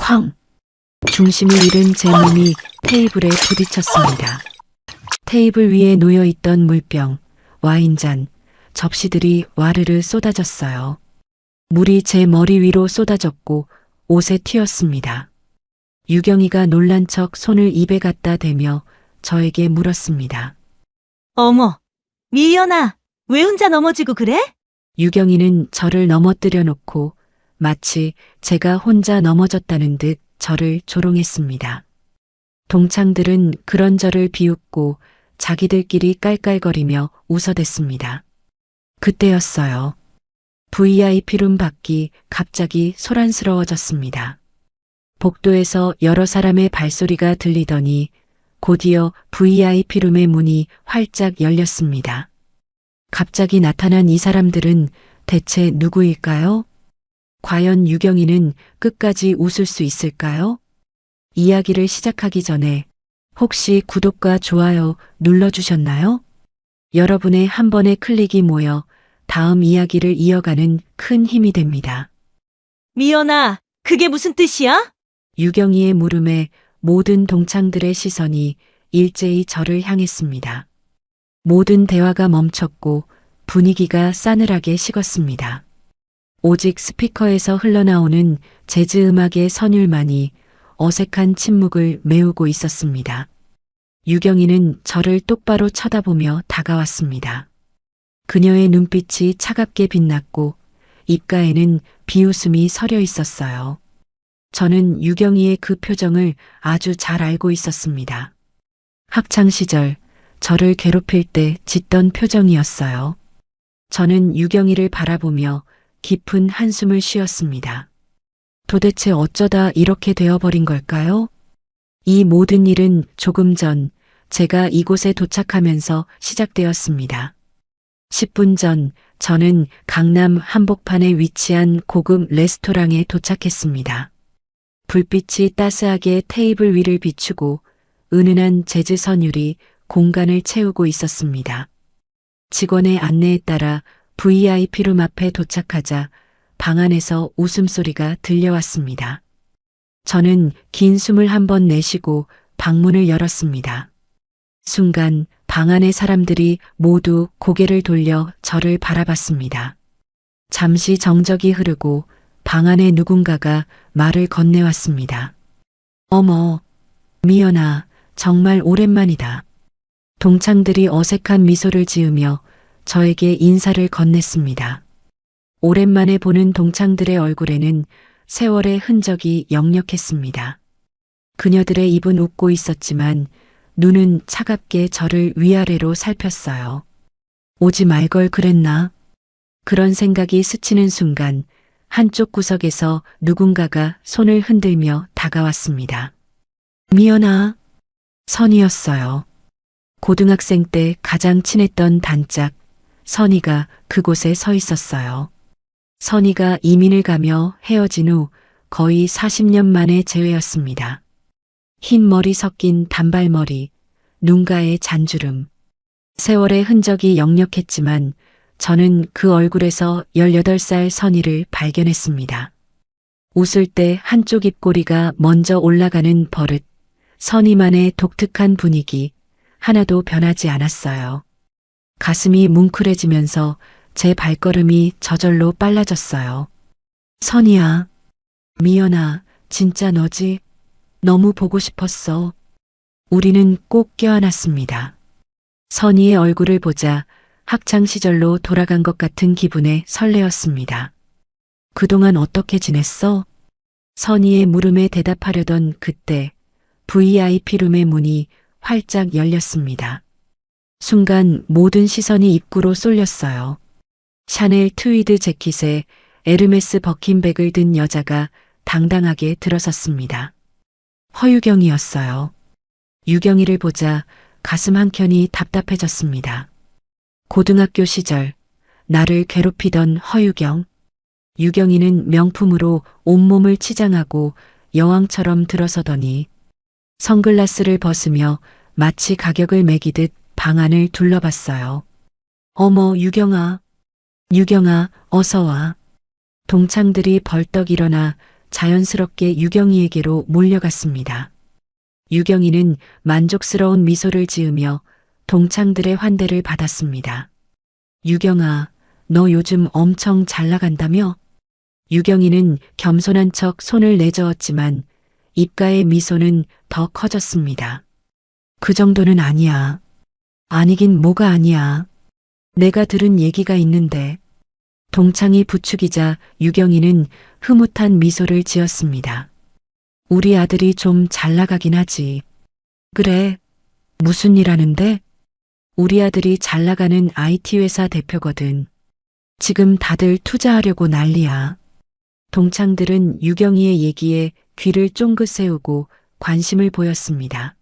쾅! 중심을 잃은 제 몸이 테이블에 부딪혔습니다. 테이블 위에 놓여있던 물병, 와인잔, 접시들이 와르르 쏟아졌어요. 물이 제 머리 위로 쏟아졌고 옷에 튀었습니다. 유경이가 놀란 척 손을 입에 갖다 대며 저에게 물었습니다. 어머, 미연아, 왜 혼자 넘어지고 그래? 유경이는 저를 넘어뜨려 놓고 마치 제가 혼자 넘어졌다는 듯 저를 조롱했습니다. 동창들은 그런 저를 비웃고 자기들끼리 깔깔거리며 웃어댔습니다. 그때였어요. VIP룸 밖이 갑자기 소란스러워졌습니다. 복도에서 여러 사람의 발소리가 들리더니 곧이어 VIP룸의 문이 활짝 열렸습니다. 갑자기 나타난 이 사람들은 대체 누구일까요? 과연 유경이는 끝까지 웃을 수 있을까요? 이야기를 시작하기 전에 혹시 구독과 좋아요 눌러주셨나요? 여러분의 한 번의 클릭이 모여 다음 이야기를 이어가는 큰 힘이 됩니다. 미연아, 그게 무슨 뜻이야? 유경이의 물음에 모든 동창들의 시선이 일제히 저를 향했습니다. 모든 대화가 멈췄고 분위기가 싸늘하게 식었습니다. 오직 스피커에서 흘러나오는 재즈 음악의 선율만이 어색한 침묵을 메우고 있었습니다. 유경이는 저를 똑바로 쳐다보며 다가왔습니다. 그녀의 눈빛이 차갑게 빛났고 입가에는 비웃음이 서려 있었어요. 저는 유경이의 그 표정을 아주 잘 알고 있었습니다. 학창 시절 저를 괴롭힐 때 짓던 표정이었어요. 저는 유경이를 바라보며 깊은 한숨을 쉬었습니다. 도대체 어쩌다 이렇게 되어버린 걸까요? 이 모든 일은 조금 전 제가 이곳에 도착하면서 시작되었습니다. 10분 전 저는 강남 한복판에 위치한 고급 레스토랑에 도착했습니다. 불빛이 따스하게 테이블 위를 비추고 은은한 재즈 선율이 공간을 채우고 있었습니다. 직원의 안내에 따라 VIP룸 앞에 도착하자 방 안에서 웃음소리가 들려왔습니다. 저는 긴 숨을 한번 내쉬고 방문을 열었습니다. 순간 방 안의 사람들이 모두 고개를 돌려 저를 바라봤습니다. 잠시 정적이 흐르고 방 안에 누군가가 말을 건네왔습니다. 어머, 미연아, 정말 오랜만이다. 동창들이 어색한 미소를 지으며 저에게 인사를 건넸습니다. 오랜만에 보는 동창들의 얼굴에는 세월의 흔적이 역력했습니다. 그녀들의 입은 웃고 있었지만 눈은 차갑게 저를 위아래로 살폈어요. 오지 말 걸 그랬나? 그런 생각이 스치는 순간 한쪽 구석에서 누군가가 손을 흔들며 다가왔습니다. 미연아, 선이었어요. 고등학생 때 가장 친했던 단짝, 선이가 그곳에 서 있었어요. 선이가 이민을 가며 헤어진 후 거의 40년 만의 재회였습니다. 흰 머리 섞인 단발머리, 눈가에 잔주름. 세월의 흔적이 역력했지만 저는 그 얼굴에서 18살 선이를 발견했습니다. 웃을 때 한쪽 입꼬리가 먼저 올라가는 버릇, 선이만의 독특한 분위기, 하나도 변하지 않았어요. 가슴이 뭉클해지면서 제 발걸음이 저절로 빨라졌어요. 선이야, 미연아, 진짜 너지? 너무 보고 싶었어. 우리는 꼭 껴안았습니다. 선이의 얼굴을 보자 학창 시절로 돌아간 것 같은 기분에 설레었습니다. 그동안 어떻게 지냈어? 선이의 물음에 대답하려던 그때 VIP룸의 문이 활짝 열렸습니다. 순간 모든 시선이 입구로 쏠렸어요. 샤넬 트위드 재킷에 에르메스 버킨백을 든 여자가 당당하게 들어섰습니다. 허유경이었어요. 유경이를 보자 가슴 한켠이 답답해졌습니다. 고등학교 시절 나를 괴롭히던 허유경. 유경이는 명품으로 온몸을 치장하고 여왕처럼 들어서더니 선글라스를 벗으며 마치 가격을 매기듯 방 안을 둘러봤어요. 어머, 유경아. 유경아, 어서 와. 동창들이 벌떡 일어나 자연스럽게 유경이에게로 몰려갔습니다. 유경이는 만족스러운 미소를 지으며 동창들의 환대를 받았습니다. 유경아, 너 요즘 엄청 잘 나간다며? 유경이는 겸손한 척 손을 내저었지만 입가의 미소는 더 커졌습니다. 그 정도는 아니야. 아니긴 뭐가 아니야. 내가 들은 얘기가 있는데. 동창이 부추기자 유경이는 흐뭇한 미소를 지었습니다. 우리 아들이 좀 잘 나가긴 하지. 그래. 무슨 일 하는데? 우리 아들이 잘 나가는 IT 회사 대표거든. 지금 다들 투자하려고 난리야. 동창들은 유경이의 얘기에 귀를 쫑긋 세우고 관심을 보였습니다.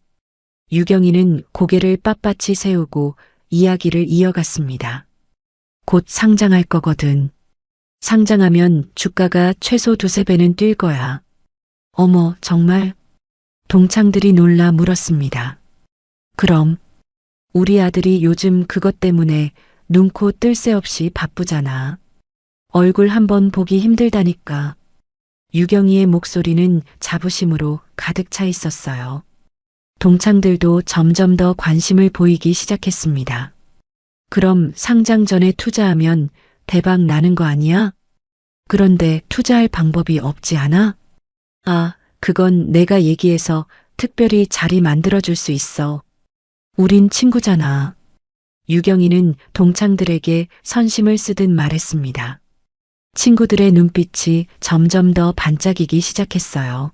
유경이는 고개를 빳빳이 세우고 이야기를 이어갔습니다. 곧 상장할 거거든. 상장하면 주가가 최소 2~3배는 뛸 거야. 어머, 정말? 동창들이 놀라 물었습니다. 그럼 우리 아들이 요즘 그것 때문에 눈코 뜰 새 없이 바쁘잖아. 얼굴 한번 보기 힘들다니까. 유경이의 목소리는 자부심으로 가득 차 있었어요. 동창들도 점점 더 관심을 보이기 시작했습니다. 그럼 상장 전에 투자하면 대박 나는 거 아니야? 그런데 투자할 방법이 없지 않아? 아, 그건 내가 얘기해서 특별히 자리 만들어줄 수 있어. 우린 친구잖아. 유경이는 동창들에게 선심을 쓰듯 말했습니다. 친구들의 눈빛이 점점 더 반짝이기 시작했어요.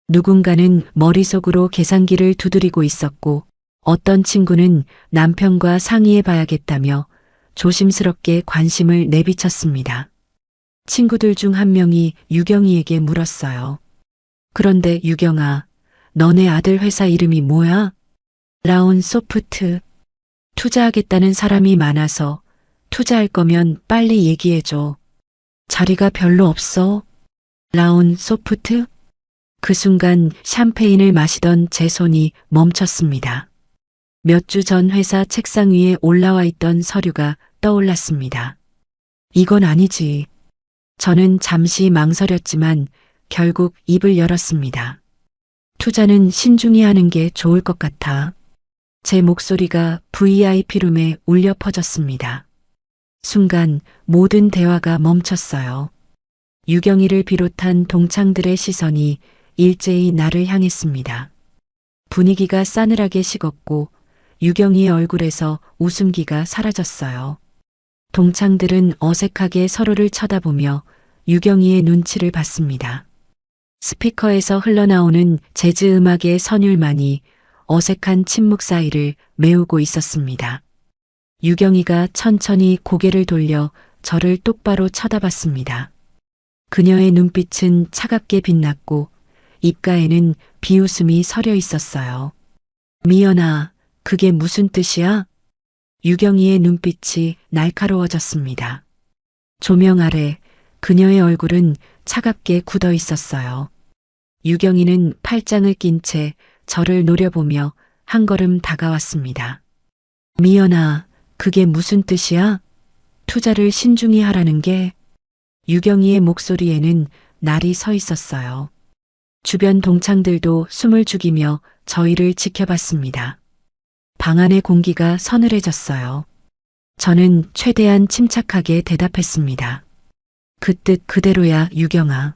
누군가는 머릿속으로 계산기를 두드리고 있었고 어떤 친구는 남편과 상의해 봐야겠다며 조심스럽게 관심을 내비쳤습니다. 친구들 중 한 명이 유경이에게 물었어요. 그런데 유경아, 너네 아들 회사 이름이 뭐야? 라운 소프트. 투자하겠다는 사람이 많아서 투자할 거면 빨리 얘기해줘. 자리가 별로 없어. 라운 소프트? 그 순간 샴페인을 마시던 제 손이 멈췄습니다. 몇 주 전 회사 책상 위에 올라와 있던 서류가 떠올랐습니다. 이건 아니지. 저는 잠시 망설였지만 결국 입을 열었습니다. 투자는 신중히 하는 게 좋을 것 같아. 제 목소리가 VIP룸에 울려 퍼졌습니다. 순간 모든 대화가 멈췄어요. 유경이를 비롯한 동창들의 시선이 일제히 나를 향했습니다. 분위기가 싸늘하게 식었고 유경이의 얼굴에서 웃음기가 사라졌어요. 동창들은 어색하게 서로를 쳐다보며 유경이의 눈치를 봤습니다. 스피커에서 흘러나오는 재즈 음악의 선율만이 어색한 침묵 사이를 메우고 있었습니다. 유경이가 천천히 고개를 돌려 저를 똑바로 쳐다봤습니다. 그녀의 눈빛은 차갑게 빛났고 입가에는 비웃음이 서려 있었어요. 미연아, 그게 무슨 뜻이야? 유경이의 눈빛이 날카로워졌습니다. 조명 아래 그녀의 얼굴은 차갑게 굳어 있었어요. 유경이는 팔짱을 낀 채 저를 노려보며 한 걸음 다가왔습니다. 미연아, 그게 무슨 뜻이야? 투자를 신중히 하라는 게? 유경이의 목소리에는 날이 서 있었어요. 주변 동창들도 숨을 죽이며 저희를 지켜봤습니다. 방 안의 공기가 서늘해졌어요. 저는 최대한 침착하게 대답했습니다. 그 뜻 그대로야, 유경아.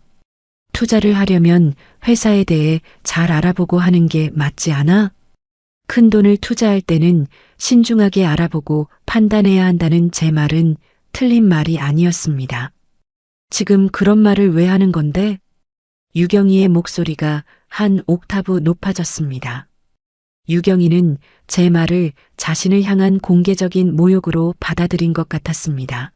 투자를 하려면 회사에 대해 잘 알아보고 하는 게 맞지 않아? 큰 돈을 투자할 때는 신중하게 알아보고 판단해야 한다는 제 말은 틀린 말이 아니었습니다. 지금 그런 말을 왜 하는 건데? 유경이의 목소리가 한 옥타브 높아졌습니다. 유경이는 제 말을 자신을 향한 공개적인 모욕으로 받아들인 것 같았습니다.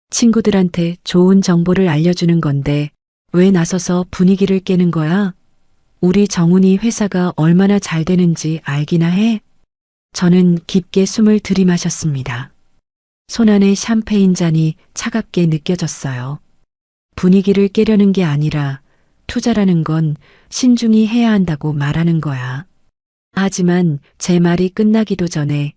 친구들한테 좋은 정보를 알려주는 건데 왜 나서서 분위기를 깨는 거야? 우리 정훈이 회사가 얼마나 잘 되는지 알기나 해? 저는 깊게 숨을 들이마셨습니다. 손안의 샴페인 잔이 차갑게 느껴졌어요. 분위기를 깨려는 게 아니라 투자라는 건 신중히 해야 한다고 말하는 거야. 하지만 제 말이 끝나기도 전에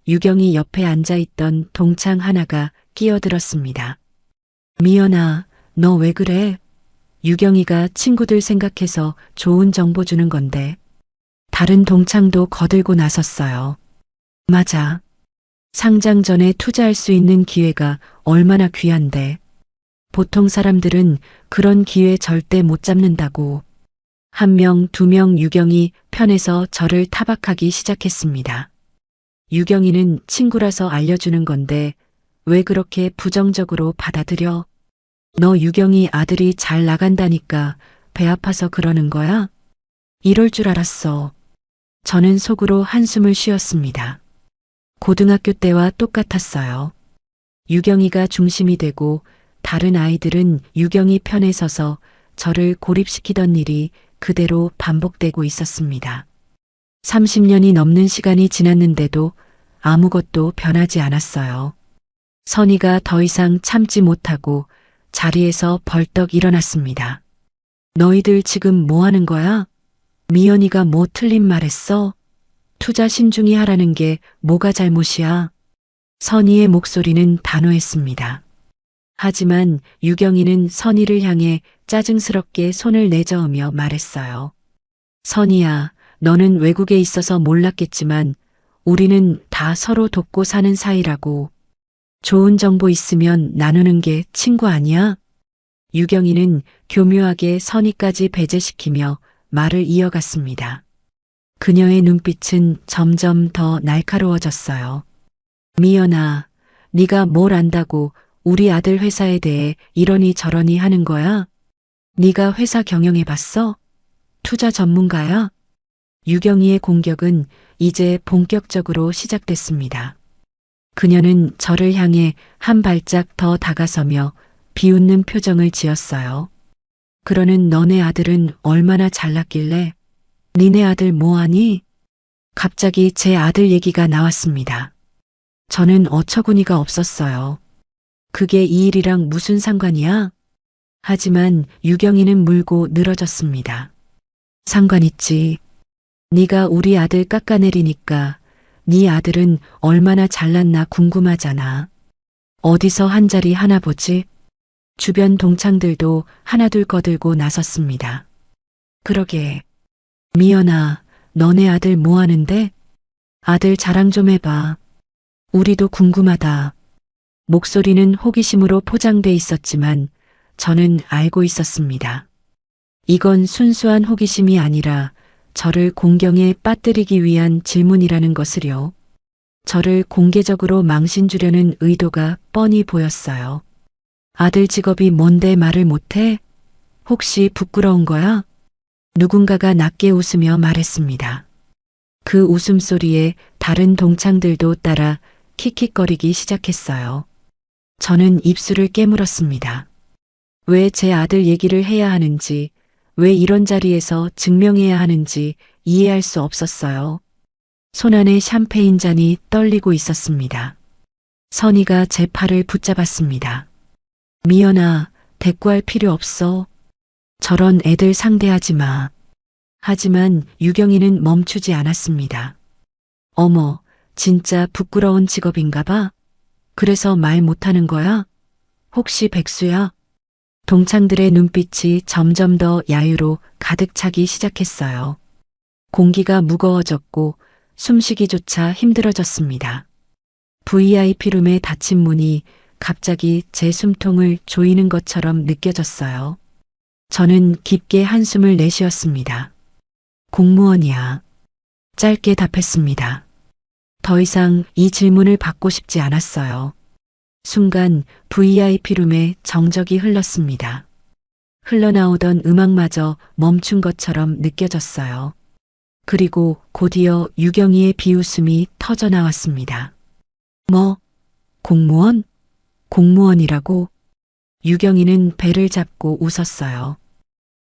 유경이 옆에 앉아있던 동창 하나가 끼어들었습니다. 미연아, 너 왜 그래? 유경이가 친구들 생각해서 좋은 정보 주는 건데. 다른 동창도 거들고 나섰어요. 맞아. 상장 전에 투자할 수 있는 기회가 얼마나 귀한데. 보통 사람들은 그런 기회 절대 못 잡는다고. 한 명, 두 명 유경이 편에서 저를 타박하기 시작했습니다. 유경이는 친구라서 알려주는 건데 왜 그렇게 부정적으로 받아들여? 너 유경이 아들이 잘 나간다니까 배 아파서 그러는 거야? 이럴 줄 알았어. 저는 속으로 한숨을 쉬었습니다. 고등학교 때와 똑같았어요. 유경이가 중심이 되고 다른 아이들은 유경이 편에 서서 저를 고립시키던 일이 그대로 반복되고 있었습니다. 30년이 넘는 시간이 지났는데도 아무것도 변하지 않았어요. 선이가 더 이상 참지 못하고 자리에서 벌떡 일어났습니다. 너희들 지금 뭐 하는 거야? 미연이가 뭐 틀린 말 했어? 투자 신중히 하라는 게 뭐가 잘못이야? 선이의 목소리는 단호했습니다. 하지만 유경이는 선이를 향해 짜증스럽게 손을 내저으며 말했어요. 선이야, 너는 외국에 있어서 몰랐겠지만 우리는 다 서로 돕고 사는 사이라고. 좋은 정보 있으면 나누는 게 친구 아니야? 유경이는 교묘하게 선이까지 배제시키며 말을 이어갔습니다. 그녀의 눈빛은 점점 더 날카로워졌어요. 미연아, 네가 뭘 안다고 우리 아들 회사에 대해 이러니 저러니 하는 거야? 네가 회사 경영해봤어? 투자 전문가야? 유경이의 공격은 이제 본격적으로 시작됐습니다. 그녀는 저를 향해 한 발짝 더 다가서며 비웃는 표정을 지었어요. 그러는 너네 아들은 얼마나 잘났길래? 니네 아들 뭐하니? 갑자기 제 아들 얘기가 나왔습니다. 저는 어처구니가 없었어요. 그게 이 일이랑 무슨 상관이야? 하지만 유경이는 물고 늘어졌습니다. 상관 있지. 네가 우리 아들 깎아내리니까 네 아들은 얼마나 잘났나 궁금하잖아. 어디서 한 자리 하나 보지? 주변 동창들도 하나둘 거들고 나섰습니다. 그러게. 미연아, 너네 아들 뭐 하는데? 아들 자랑 좀 해봐. 우리도 궁금하다. 목소리는 호기심으로 포장돼 있었지만 저는 알고 있었습니다. 이건 순수한 호기심이 아니라 저를 공경에 빠뜨리기 위한 질문이라는 것을요. 저를 공개적으로 망신 주려는 의도가 뻔히 보였어요. 아들 직업이 뭔데 말을 못해? 혹시 부끄러운 거야? 누군가가 낮게 웃으며 말했습니다. 그 웃음소리에 다른 동창들도 따라 킥킥거리기 시작했어요. 저는 입술을 깨물었습니다. 왜 제 아들 얘기를 해야 하는지, 왜 이런 자리에서 증명해야 하는지 이해할 수 없었어요. 손안에 샴페인 잔이 떨리고 있었습니다. 선이가 제 팔을 붙잡았습니다. 미연아, 대꾸할 필요 없어. 저런 애들 상대하지 마. 하지만 유경이는 멈추지 않았습니다. 어머, 진짜 부끄러운 직업인가 봐? 그래서 말 못하는 거야? 혹시 백수야? 동창들의 눈빛이 점점 더 야유로 가득 차기 시작했어요. 공기가 무거워졌고 숨쉬기조차 힘들어졌습니다. VIP룸의 닫힌 문이 갑자기 제 숨통을 조이는 것처럼 느껴졌어요. 저는 깊게 한숨을 내쉬었습니다. 공무원이야. 짧게 답했습니다. 더 이상 이 질문을 받고 싶지 않았어요. 순간 VIP룸에 정적이 흘렀습니다. 흘러나오던 음악마저 멈춘 것처럼 느껴졌어요. 그리고 곧이어 유경이의 비웃음이 터져 나왔습니다. 뭐? 공무원? 공무원이라고? 유경이는 배를 잡고 웃었어요.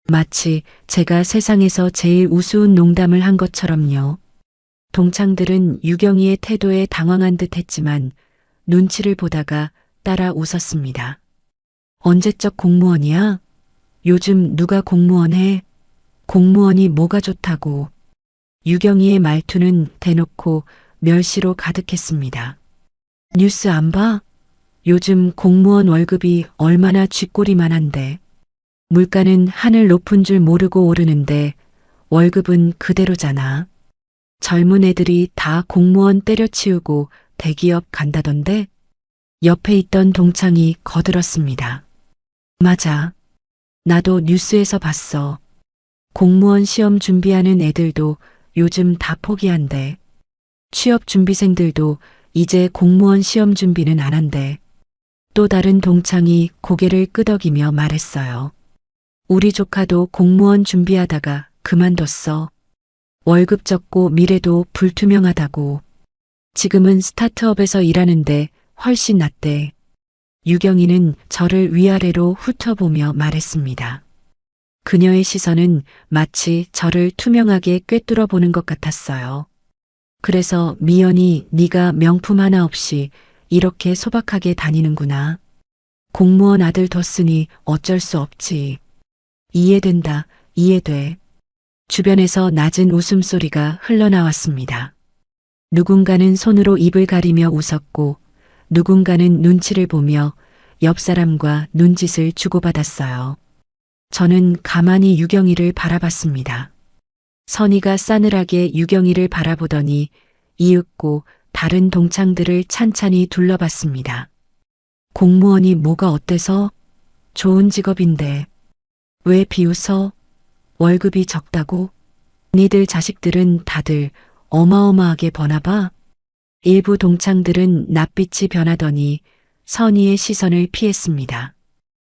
마치 제가 세상에서 제일 우스운 농담을 한 것처럼요. 동창들은 유경이의 태도에 당황한 듯 했지만 눈치를 보다가 따라 웃었습니다. 언제적 공무원이야? 요즘 누가 공무원 해? 공무원이 뭐가 좋다고. 유경이의 말투는 대놓고 멸시로 가득했습니다. 뉴스 안 봐? 요즘 공무원 월급이 얼마나 쥐꼬리만 한데. 물가는 하늘 높은 줄 모르고 오르는데 월급은 그대로잖아. 젊은 애들이 다 공무원 때려치우고 대기업 간다던데? 옆에 있던 동창이 거들었습니다. 맞아. 나도 뉴스에서 봤어. 공무원 시험 준비하는 애들도 요즘 다 포기한대. 취업 준비생들도 이제 공무원 시험 준비는 안 한대. 또 다른 동창이 고개를 끄덕이며 말했어요. 우리 조카도 공무원 준비하다가 그만뒀어. 월급 적고 미래도 불투명하다고. 지금은 스타트업에서 일하는데 훨씬 낫대. 유경이는 저를 위아래로 훑어보며 말했습니다. 그녀의 시선은 마치 저를 투명하게 꿰뚫어 보는 것 같았어요. 그래서 미연이 네가 명품 하나 없이 이렇게 소박하게 다니는구나. 공무원 아들 뒀으니 어쩔 수 없지. 이해된다, 이해돼. 주변에서 낮은 웃음소리가 흘러나왔습니다. 누군가는 손으로 입을 가리며 웃었고 누군가는 눈치를 보며 옆 사람과 눈짓을 주고받았어요. 저는 가만히 유경이를 바라봤습니다. 선희가 싸늘하게 유경이를 바라보더니 이윽고 다른 동창들을 찬찬히 둘러봤습니다. 공무원이 뭐가 어때서? 좋은 직업인데. 왜 비웃어? 월급이 적다고? 니들 자식들은 다들 어마어마하게 버나봐? 일부 동창들은 낯빛이 변하더니 선희의 시선을 피했습니다.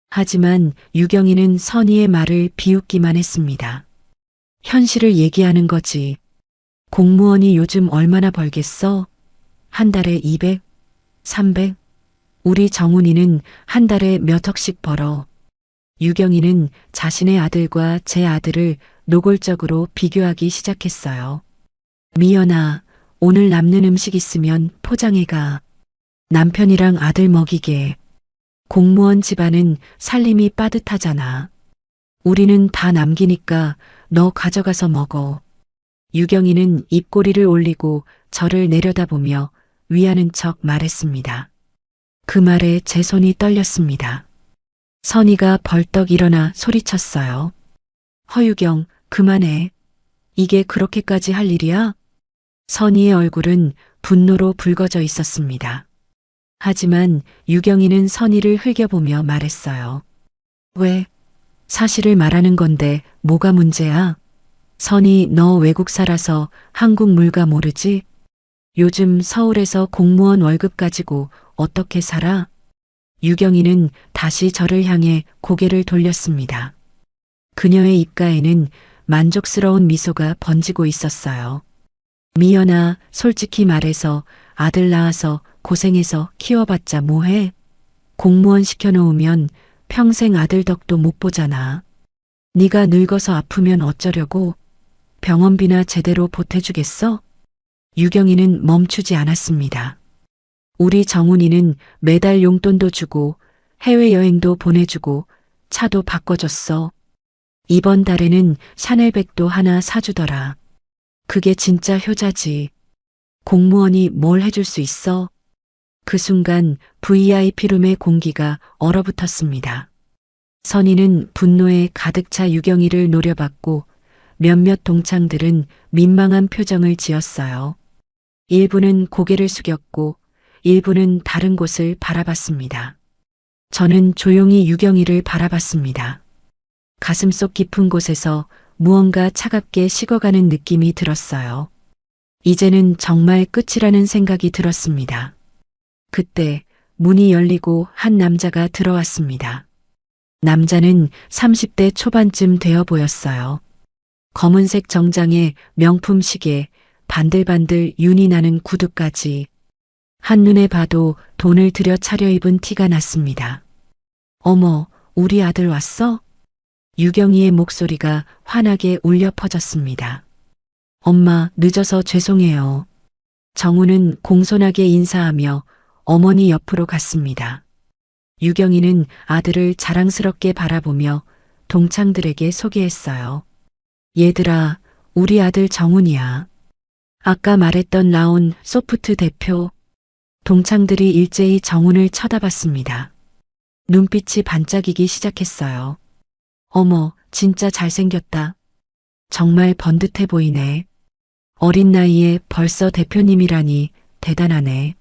하지만 유경이는 선희의 말을 비웃기만 했습니다. 현실을 얘기하는 거지. 공무원이 요즘 얼마나 벌겠어? 한 달에 200, 300? 우리 정훈이는 한 달에 몇 억씩 벌어. 유경이는 자신의 아들과 제 아들을 노골적으로 비교하기 시작했어요. 미연아, 오늘 남는 음식 있으면 포장해 가. 남편이랑 아들 먹이게. 공무원 집안은 살림이 빠듯하잖아. 우리는 다 남기니까 너 가져가서 먹어. 유경이는 입꼬리를 올리고 저를 내려다보며 위하는 척 말했습니다. 그 말에 제 손이 떨렸습니다. 선희가 벌떡 일어나 소리쳤어요. 허유경, 그만해. 이게 그렇게까지 할 일이야? 선희의 얼굴은 분노로 붉어져 있었습니다. 하지만 유경이는 선희를 흘겨보며 말했어요. 왜? 사실을 말하는 건데 뭐가 문제야? 선희, 너 외국 살아서 한국 물가 모르지? 요즘 서울에서 공무원 월급 가지고 어떻게 살아? 유경이는 다시 저를 향해 고개를 돌렸습니다. 그녀의 입가에는 만족스러운 미소가 번지고 있었어요. 미연아, 솔직히 말해서 아들 낳아서 고생해서 키워봤자 뭐해? 공무원 시켜놓으면 평생 아들 덕도 못 보잖아. 네가 늙어서 아프면 어쩌려고? 병원비나 제대로 보태주겠어? 유경이는 멈추지 않았습니다. 우리 정훈이는 매달 용돈도 주고 해외여행도 보내주고 차도 바꿔줬어. 이번 달에는 샤넬백도 하나 사주더라. 그게 진짜 효자지. 공무원이 뭘 해줄 수 있어? 그 순간 VIP룸의 공기가 얼어붙었습니다. 선희는 분노에 가득 차 유경이를 노려봤고 몇몇 동창들은 민망한 표정을 지었어요. 일부는 고개를 숙였고 일부는 다른 곳을 바라봤습니다. 저는 조용히 유경이를 바라봤습니다. 가슴속 깊은 곳에서 무언가 차갑게 식어가는 느낌이 들었어요. 이제는 정말 끝이라는 생각이 들었습니다. 그때 문이 열리고 한 남자가 들어왔습니다. 남자는 30대 초반쯤 되어 보였어요. 검은색 정장에 명품 시계, 반들반들 윤이 나는 구두까지. 한눈에 봐도 돈을 들여 차려입은 티가 났습니다. 어머, 우리 아들 왔어? 유경이의 목소리가 환하게 울려 퍼졌습니다. 엄마, 늦어서 죄송해요. 정우는 공손하게 인사하며 어머니 옆으로 갔습니다. 유경이는 아들을 자랑스럽게 바라보며 동창들에게 소개했어요. 얘들아, 우리 아들 정훈이야. 아까 말했던 라온 소프트 대표. 동창들이 일제히 정훈을 쳐다봤습니다. 눈빛이 반짝이기 시작했어요. 어머, 진짜 잘생겼다. 정말 번듯해 보이네. 어린 나이에 벌써 대표님이라니 대단하네.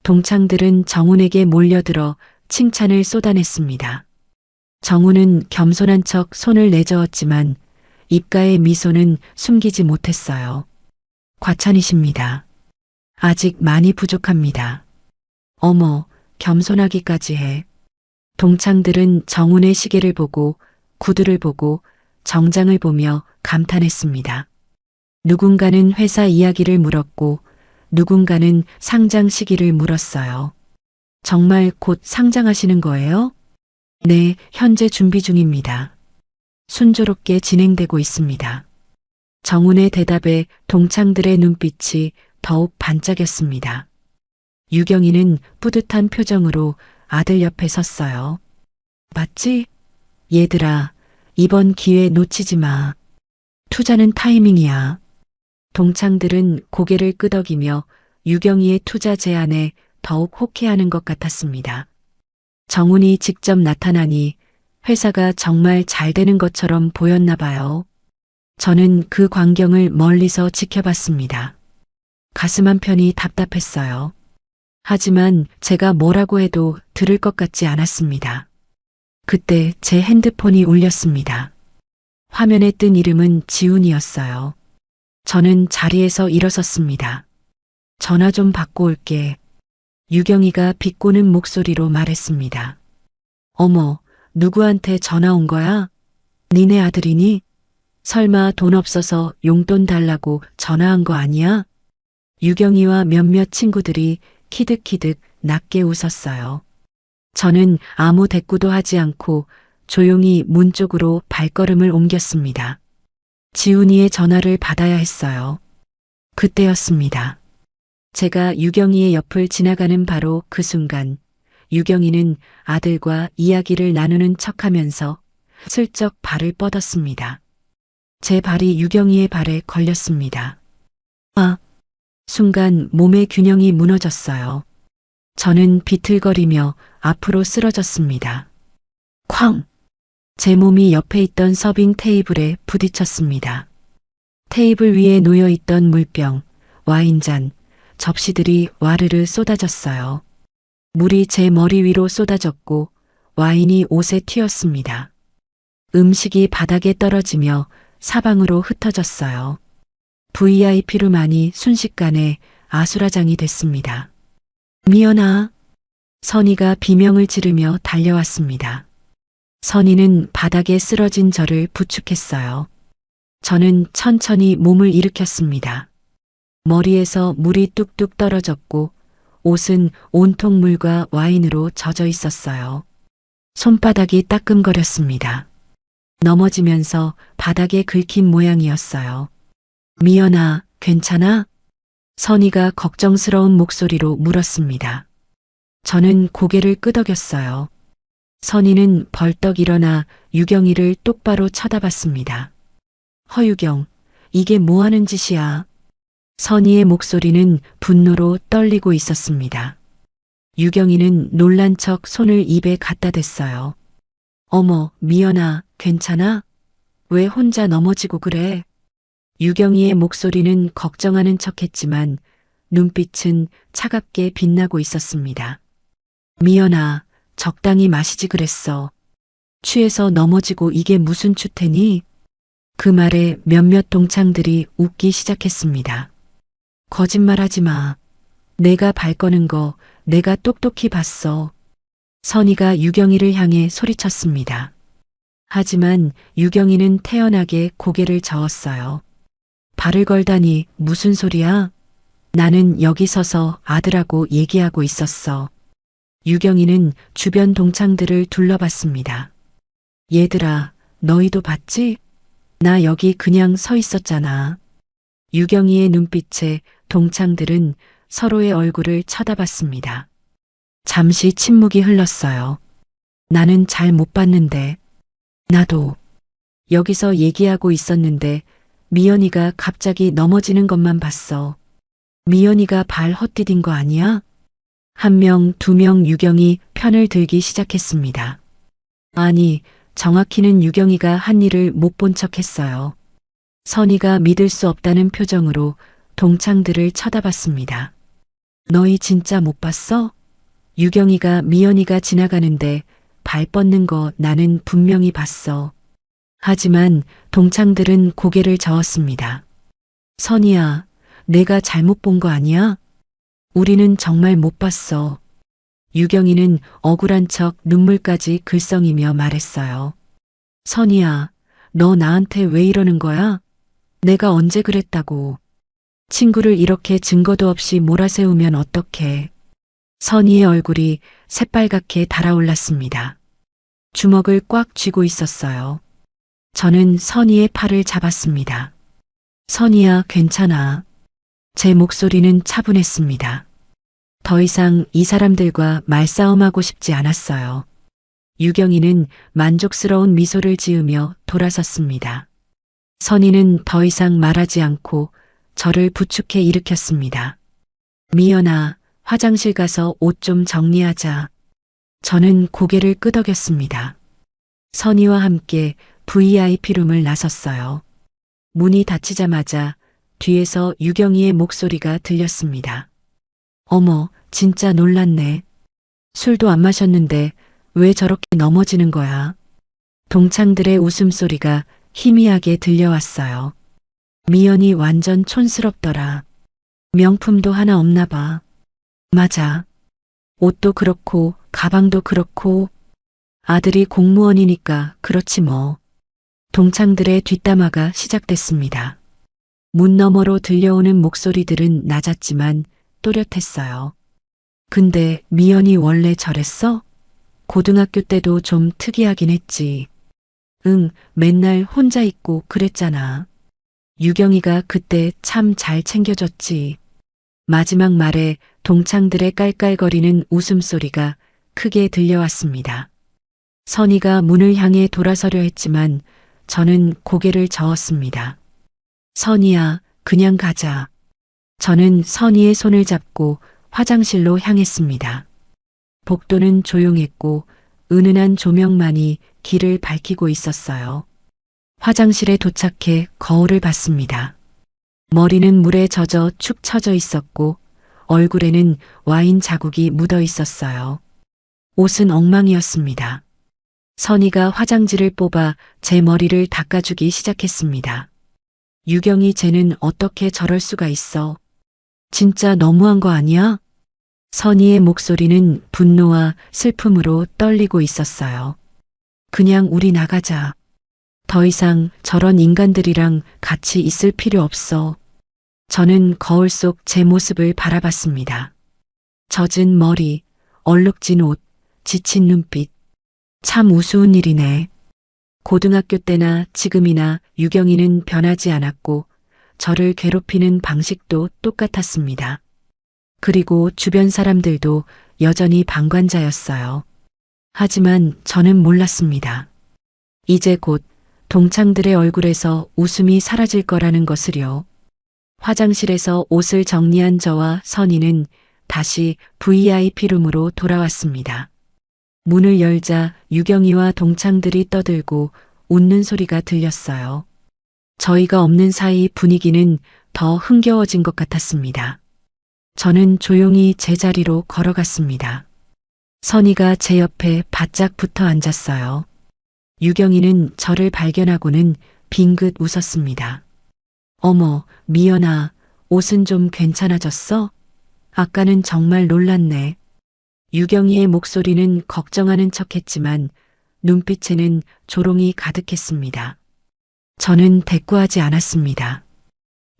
동창들은 정훈에게 몰려들어 칭찬을 쏟아냈습니다. 정훈은 겸손한 척 손을 내저었지만 입가의 미소는 숨기지 못했어요. 과찬이십니다. 아직 많이 부족합니다. 어머, 겸손하기까지 해. 동창들은 정훈의 시계를 보고 구두를 보고 정장을 보며 감탄했습니다. 누군가는 회사 이야기를 물었고 누군가는 상장 시기를 물었어요. 정말 곧 상장하시는 거예요? 네, 현재 준비 중입니다. 순조롭게 진행되고 있습니다. 정훈의 대답에 동창들의 눈빛이 더욱 반짝였습니다. 유경이는 뿌듯한 표정으로 아들 옆에 섰어요. 맞지? 얘들아, 이번 기회 놓치지 마. 투자는 타이밍이야. 동창들은 고개를 끄덕이며 유경이의 투자 제안에 더욱 호쾌하는 것 같았습니다. 정훈이 직접 나타나니 회사가 정말 잘 되는 것처럼 보였나 봐요. 저는 그 광경을 멀리서 지켜봤습니다. 가슴 한편이 답답했어요. 하지만 제가 뭐라고 해도 들을 것 같지 않았습니다. 그때 제 핸드폰이 울렸습니다. 화면에 뜬 이름은 지훈이었어요. 저는 자리에서 일어섰습니다. 전화 좀 받고 올게. 유경이가 비꼬는 목소리로 말했습니다. 어머, 누구한테 전화 온 거야? 니네 아들이니? 설마 돈 없어서 용돈 달라고 전화한 거 아니야? 유경이와 몇몇 친구들이 키득키득 낮게 웃었어요. 저는 아무 대꾸도 하지 않고 조용히 문 쪽으로 발걸음을 옮겼습니다. 지훈이의 전화를 받아야 했어요. 그때였습니다. 제가 유경이의 옆을 지나가는 바로 그 순간 유경이는 아들과 이야기를 나누는 척하면서 슬쩍 발을 뻗었습니다. 제 발이 유경이의 발에 걸렸습니다. 아! 순간 몸의 균형이 무너졌어요. 저는 비틀거리며 앞으로 쓰러졌습니다. 쾅! 제 몸이 옆에 있던 서빙 테이블에 부딪혔습니다. 테이블 위에 놓여있던 물병, 와인잔, 접시들이 와르르 쏟아졌어요. 물이 제 머리 위로 쏟아졌고 와인이 옷에 튀었습니다. 음식이 바닥에 떨어지며 사방으로 흩어졌어요. VIP룸안이 순식간에 아수라장이 됐습니다. 미연아. 선희가 비명을 지르며 달려왔습니다. 선희는 바닥에 쓰러진 저를 부축했어요. 저는 천천히 몸을 일으켰습니다. 머리에서 물이 뚝뚝 떨어졌고 옷은 온통 물과 와인으로 젖어 있었어요. 손바닥이 따끔거렸습니다. 넘어지면서 바닥에 긁힌 모양이었어요. 미연아, 괜찮아? 선희가 걱정스러운 목소리로 물었습니다. 저는 고개를 끄덕였어요. 선희는 벌떡 일어나 유경이를 똑바로 쳐다봤습니다. 허유경, 이게 뭐 하는 짓이야? 선희의 목소리는 분노로 떨리고 있었습니다. 유경이는 놀란 척 손을 입에 갖다 댔어요. 어머, 미연아, 괜찮아? 왜 혼자 넘어지고 그래? 유경이의 목소리는 걱정하는 척했지만 눈빛은 차갑게 빛나고 있었습니다. 미연아, 적당히 마시지 그랬어. 취해서 넘어지고 이게 무슨 추태니? 그 말에 몇몇 동창들이 웃기 시작했습니다. 거짓말하지 마. 내가 발 꺼는 거 내가 똑똑히 봤어. 선희가 유경이를 향해 소리쳤습니다. 하지만 유경이는 태연하게 고개를 저었어요. 발을 걸다니 무슨 소리야? 나는 여기 서서 아들하고 얘기하고 있었어. 유경이는 주변 동창들을 둘러봤습니다. 얘들아, 너희도 봤지? 나 여기 그냥 서 있었잖아. 유경이의 눈빛에 동창들은 서로의 얼굴을 쳐다봤습니다. 잠시 침묵이 흘렀어요. 나는 잘 못 봤는데. 나도. 여기서 얘기하고 있었는데 미연이가 갑자기 넘어지는 것만 봤어. 미연이가 발 헛디딘 거 아니야? 한 명, 두 명 유경이 편을 들기 시작했습니다. 아니, 정확히는 유경이가 한 일을 못 본 척했어요. 선희가 믿을 수 없다는 표정으로 동창들을 쳐다봤습니다. 너희 진짜 못 봤어? 유경이가 미연이가 지나가는데 발 뻗는 거 나는 분명히 봤어. 하지만 동창들은 고개를 저었습니다. 선희야, 내가 잘못 본 거 아니야? 우리는 정말 못 봤어. 유경이는 억울한 척 눈물까지 글썽이며 말했어요. 선희야, 너 나한테 왜 이러는 거야? 내가 언제 그랬다고. 친구를 이렇게 증거도 없이 몰아세우면 어떡해. 선희의 얼굴이 새빨갛게 달아올랐습니다. 주먹을 꽉 쥐고 있었어요. 저는 선희의 팔을 잡았습니다. 선희야, 괜찮아. 제 목소리는 차분했습니다. 더 이상 이 사람들과 말싸움하고 싶지 않았어요. 유경이는 만족스러운 미소를 지으며 돌아섰습니다. 선희는 더 이상 말하지 않고 저를 부축해 일으켰습니다. 미연아, 화장실 가서 옷 좀 정리하자. 저는 고개를 끄덕였습니다. 선희와 함께 VIP룸을 나섰어요. 문이 닫히자마자 뒤에서 유경이의 목소리가 들렸습니다. 어머, 진짜 놀랐네. 술도 안 마셨는데 왜 저렇게 넘어지는 거야? 동창들의 웃음소리가 희미하게 들려왔어요. 미연이 완전 촌스럽더라. 명품도 하나 없나 봐. 맞아. 옷도 그렇고 가방도 그렇고 아들이 공무원이니까 그렇지 뭐. 동창들의 뒷담화가 시작됐습니다. 문 너머로 들려오는 목소리들은 낮았지만 또렷했어요. 근데 미연이 원래 저랬어? 고등학교 때도 좀 특이하긴 했지. 응, 맨날 혼자 있고 그랬잖아. 유경이가 그때 참 잘 챙겨줬지. 마지막 말에 동창들의 깔깔거리는 웃음소리가 크게 들려왔습니다. 선희가 문을 향해 돌아서려 했지만 저는 고개를 저었습니다. 선희야, 그냥 가자. 저는 선희의 손을 잡고 화장실로 향했습니다. 복도는 조용했고 은은한 조명만이 길을 밝히고 있었어요. 화장실에 도착해 거울을 봤습니다. 머리는 물에 젖어 축 처져 있었고 얼굴에는 와인 자국이 묻어 있었어요. 옷은 엉망이었습니다. 선희가 화장지를 뽑아 제 머리를 닦아주기 시작했습니다. 유경이 쟤는 어떻게 저럴 수가 있어. 진짜 너무한 거 아니야? 선희의 목소리는 분노와 슬픔으로 떨리고 있었어요. 그냥 우리 나가자. 더 이상 저런 인간들이랑 같이 있을 필요 없어. 저는 거울 속 제 모습을 바라봤습니다. 젖은 머리, 얼룩진 옷, 지친 눈빛. 참 우스운 일이네. 고등학교 때나 지금이나 유경이는 변하지 않았고 저를 괴롭히는 방식도 똑같았습니다. 그리고 주변 사람들도 여전히 방관자였어요. 하지만 저는 몰랐습니다. 이제 곧 동창들의 얼굴에서 웃음이 사라질 거라는 것을요. 화장실에서 옷을 정리한 저와 선희는 다시 VIP룸으로 돌아왔습니다. 문을 열자 유경이와 동창들이 떠들고 웃는 소리가 들렸어요. 저희가 없는 사이 분위기는 더 흥겨워진 것 같았습니다. 저는 조용히 제 자리로 걸어갔습니다. 선희가 제 옆에 바짝 붙어 앉았어요. 유경이는 저를 발견하고는 빙긋 웃었습니다. 어머, 미연아, 옷은 좀 괜찮아졌어? 아까는 정말 놀랐네. 유경이의 목소리는 걱정하는 척했지만 눈빛에는 조롱이 가득했습니다. 저는 대꾸하지 않았습니다.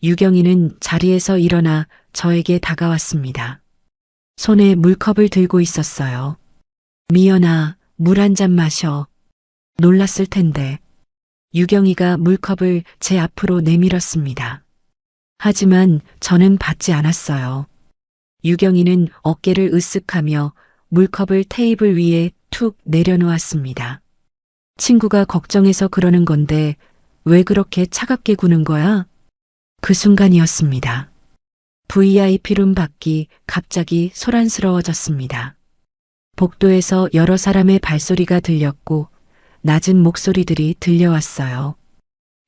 유경이는 자리에서 일어나 저에게 다가왔습니다. 손에 물컵을 들고 있었어요. 미연아, 물 한 잔 마셔. 놀랐을 텐데. 유경이가 물컵을 제 앞으로 내밀었습니다. 하지만 저는 받지 않았어요. 유경이는 어깨를 으쓱하며 물컵을 테이블 위에 툭 내려놓았습니다. 친구가 걱정해서 그러는 건데 왜 그렇게 차갑게 구는 거야? 그 순간이었습니다. VIP룸 밖이 갑자기 소란스러워졌습니다. 복도에서 여러 사람의 발소리가 들렸고 낮은 목소리들이 들려왔어요.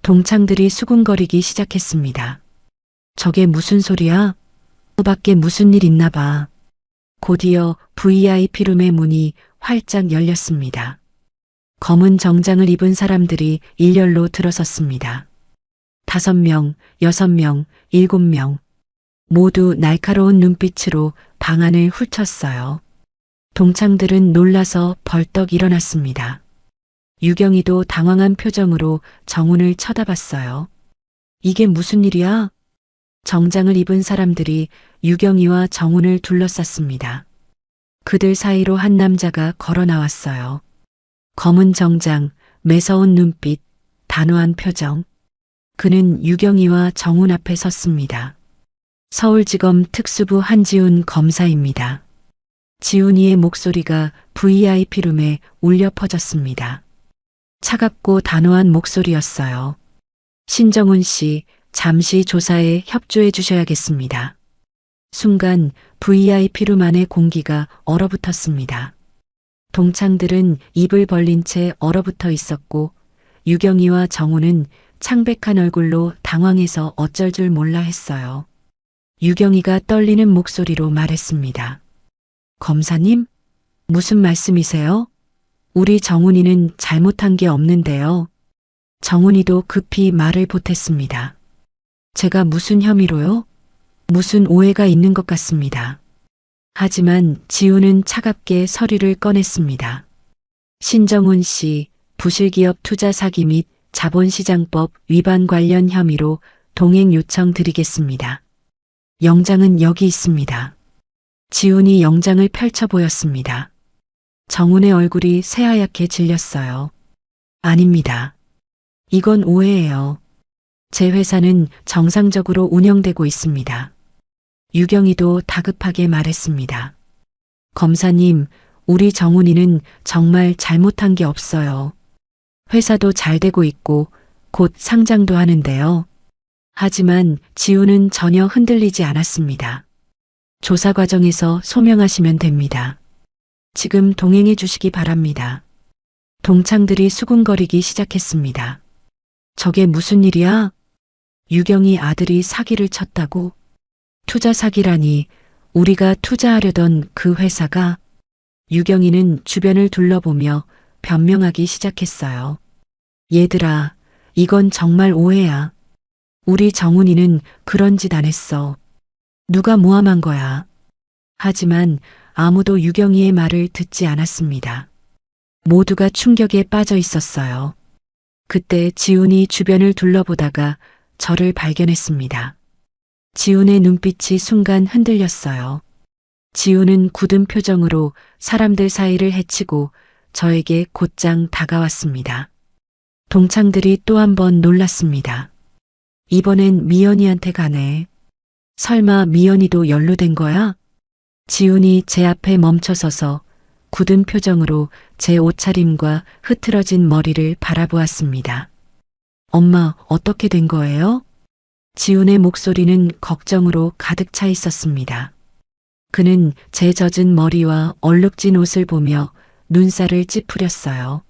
동창들이 수군거리기 시작했습니다. 저게 무슨 소리야? 밖에 무슨 일 있나 봐. 곧이어 VIP룸의 문이 활짝 열렸습니다. 검은 정장을 입은 사람들이 일렬로 들어섰습니다. 5명, 6명, 7명. 모두 날카로운 눈빛으로 방 안을 훑었어요. 동창들은 놀라서 벌떡 일어났습니다. 유경이도 당황한 표정으로 정훈을 쳐다봤어요. 이게 무슨 일이야? 정장을 입은 사람들이 유경이와 정훈을 둘러쌌습니다. 그들 사이로 한 남자가 걸어 나왔어요. 검은 정장, 매서운 눈빛, 단호한 표정. 그는 유경이와 정훈 앞에 섰습니다. 서울지검 특수부 한지훈 검사입니다. 지훈이의 목소리가 VIP룸에 울려 퍼졌습니다. 차갑고 단호한 목소리였어요. 신정훈 씨, 잠시 조사에 협조해 주셔야겠습니다. 순간 VIP룸 안의 공기가 얼어붙었습니다. 동창들은 입을 벌린 채 얼어붙어 있었고 유경이와 정훈은 창백한 얼굴로 당황해서 어쩔 줄 몰라 했어요. 유경이가 떨리는 목소리로 말했습니다. 검사님? 무슨 말씀이세요? 우리 정훈이는 잘못한 게 없는데요. 정훈이도 급히 말을 보탰습니다. 제가 무슨 혐의로요? 무슨 오해가 있는 것 같습니다. 하지만 지훈은 차갑게 서류를 꺼냈습니다. 신정훈 씨, 부실기업 투자 사기 및 자본시장법 위반 관련 혐의로 동행 요청 드리겠습니다. 영장은 여기 있습니다. 지훈이 영장을 펼쳐 보였습니다. 정훈의 얼굴이 새하얗게 질렸어요. 아닙니다. 이건 오해예요. 제 회사는 정상적으로 운영되고 있습니다. 유경이도 다급하게 말했습니다. 검사님, 우리 정훈이는 정말 잘못한 게 없어요. 회사도 잘 되고 있고 곧 상장도 하는데요. 하지만 지훈은 전혀 흔들리지 않았습니다. 조사 과정에서 소명하시면 됩니다. 지금 동행해 주시기 바랍니다. 동창들이 수군거리기 시작했습니다. 저게 무슨 일이야? 유경이 아들이 사기를 쳤다고? 투자 사기라니, 우리가 투자하려던 그 회사가? 유경이는 주변을 둘러보며 변명하기 시작했어요. 얘들아, 이건 정말 오해야. 우리 정훈이는 그런 짓 안 했어. 누가 모함한 거야. 하지만 아무도 유경이의 말을 듣지 않았습니다. 모두가 충격에 빠져 있었어요. 그때 지훈이 주변을 둘러보다가 저를 발견했습니다. 지훈의 눈빛이 순간 흔들렸어요. 지훈은 굳은 표정으로 사람들 사이를 헤치고 저에게 곧장 다가왔습니다. 동창들이 또 한 번 놀랐습니다. 이번엔 미연이한테 가네. 설마 미연이도 연루된 거야? 지훈이 제 앞에 멈춰서서 굳은 표정으로 제 옷차림과 흐트러진 머리를 바라보았습니다. 엄마, 어떻게 된 거예요? 지훈의 목소리는 걱정으로 가득 차 있었습니다. 그는 제 젖은 머리와 얼룩진 옷을 보며 눈살을 찌푸렸어요.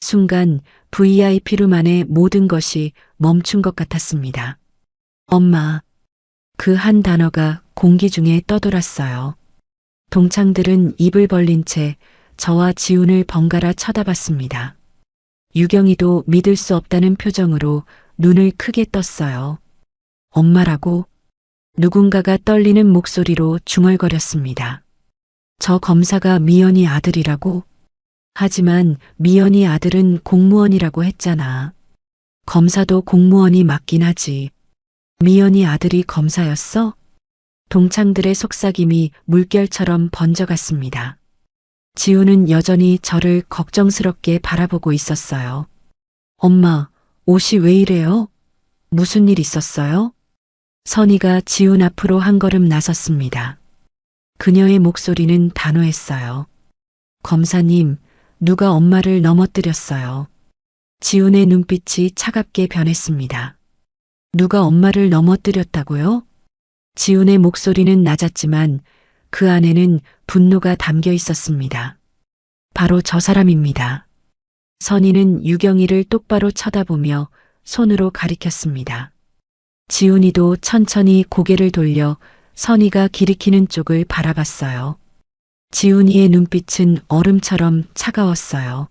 순간 VIP룸 안의 모든 것이 멈춘 것 같았습니다. 엄마. 그 한 단어가 공기 중에 떠돌았어요. 동창들은 입을 벌린 채 저와 지훈을 번갈아 쳐다봤습니다. 유경이도 믿을 수 없다는 표정으로 눈을 크게 떴어요. 엄마라고? 누군가가 떨리는 목소리로 중얼거렸습니다. 저 검사가 미연이 아들이라고? 하지만 미연이 아들은 공무원이라고 했잖아. 검사도 공무원이 맞긴 하지. 미연이 아들이 검사였어? 동창들의 속삭임이 물결처럼 번져갔습니다. 지훈은 여전히 저를 걱정스럽게 바라보고 있었어요. 엄마, 옷이 왜 이래요? 무슨 일 있었어요? 선희가 지훈 앞으로 한 걸음 나섰습니다. 그녀의 목소리는 단호했어요. 검사님, 누가 엄마를 넘어뜨렸어요. 지훈의 눈빛이 차갑게 변했습니다. 누가 엄마를 넘어뜨렸다고요? 지훈의 목소리는 낮았지만 그 안에는 분노가 담겨 있었습니다. 바로 저 사람입니다. 선희는 유경이를 똑바로 쳐다보며 손으로 가리켰습니다. 지훈이도 천천히 고개를 돌려 선희가 기리키는 쪽을 바라봤어요. 지훈이의 눈빛은 얼음처럼 차가웠어요.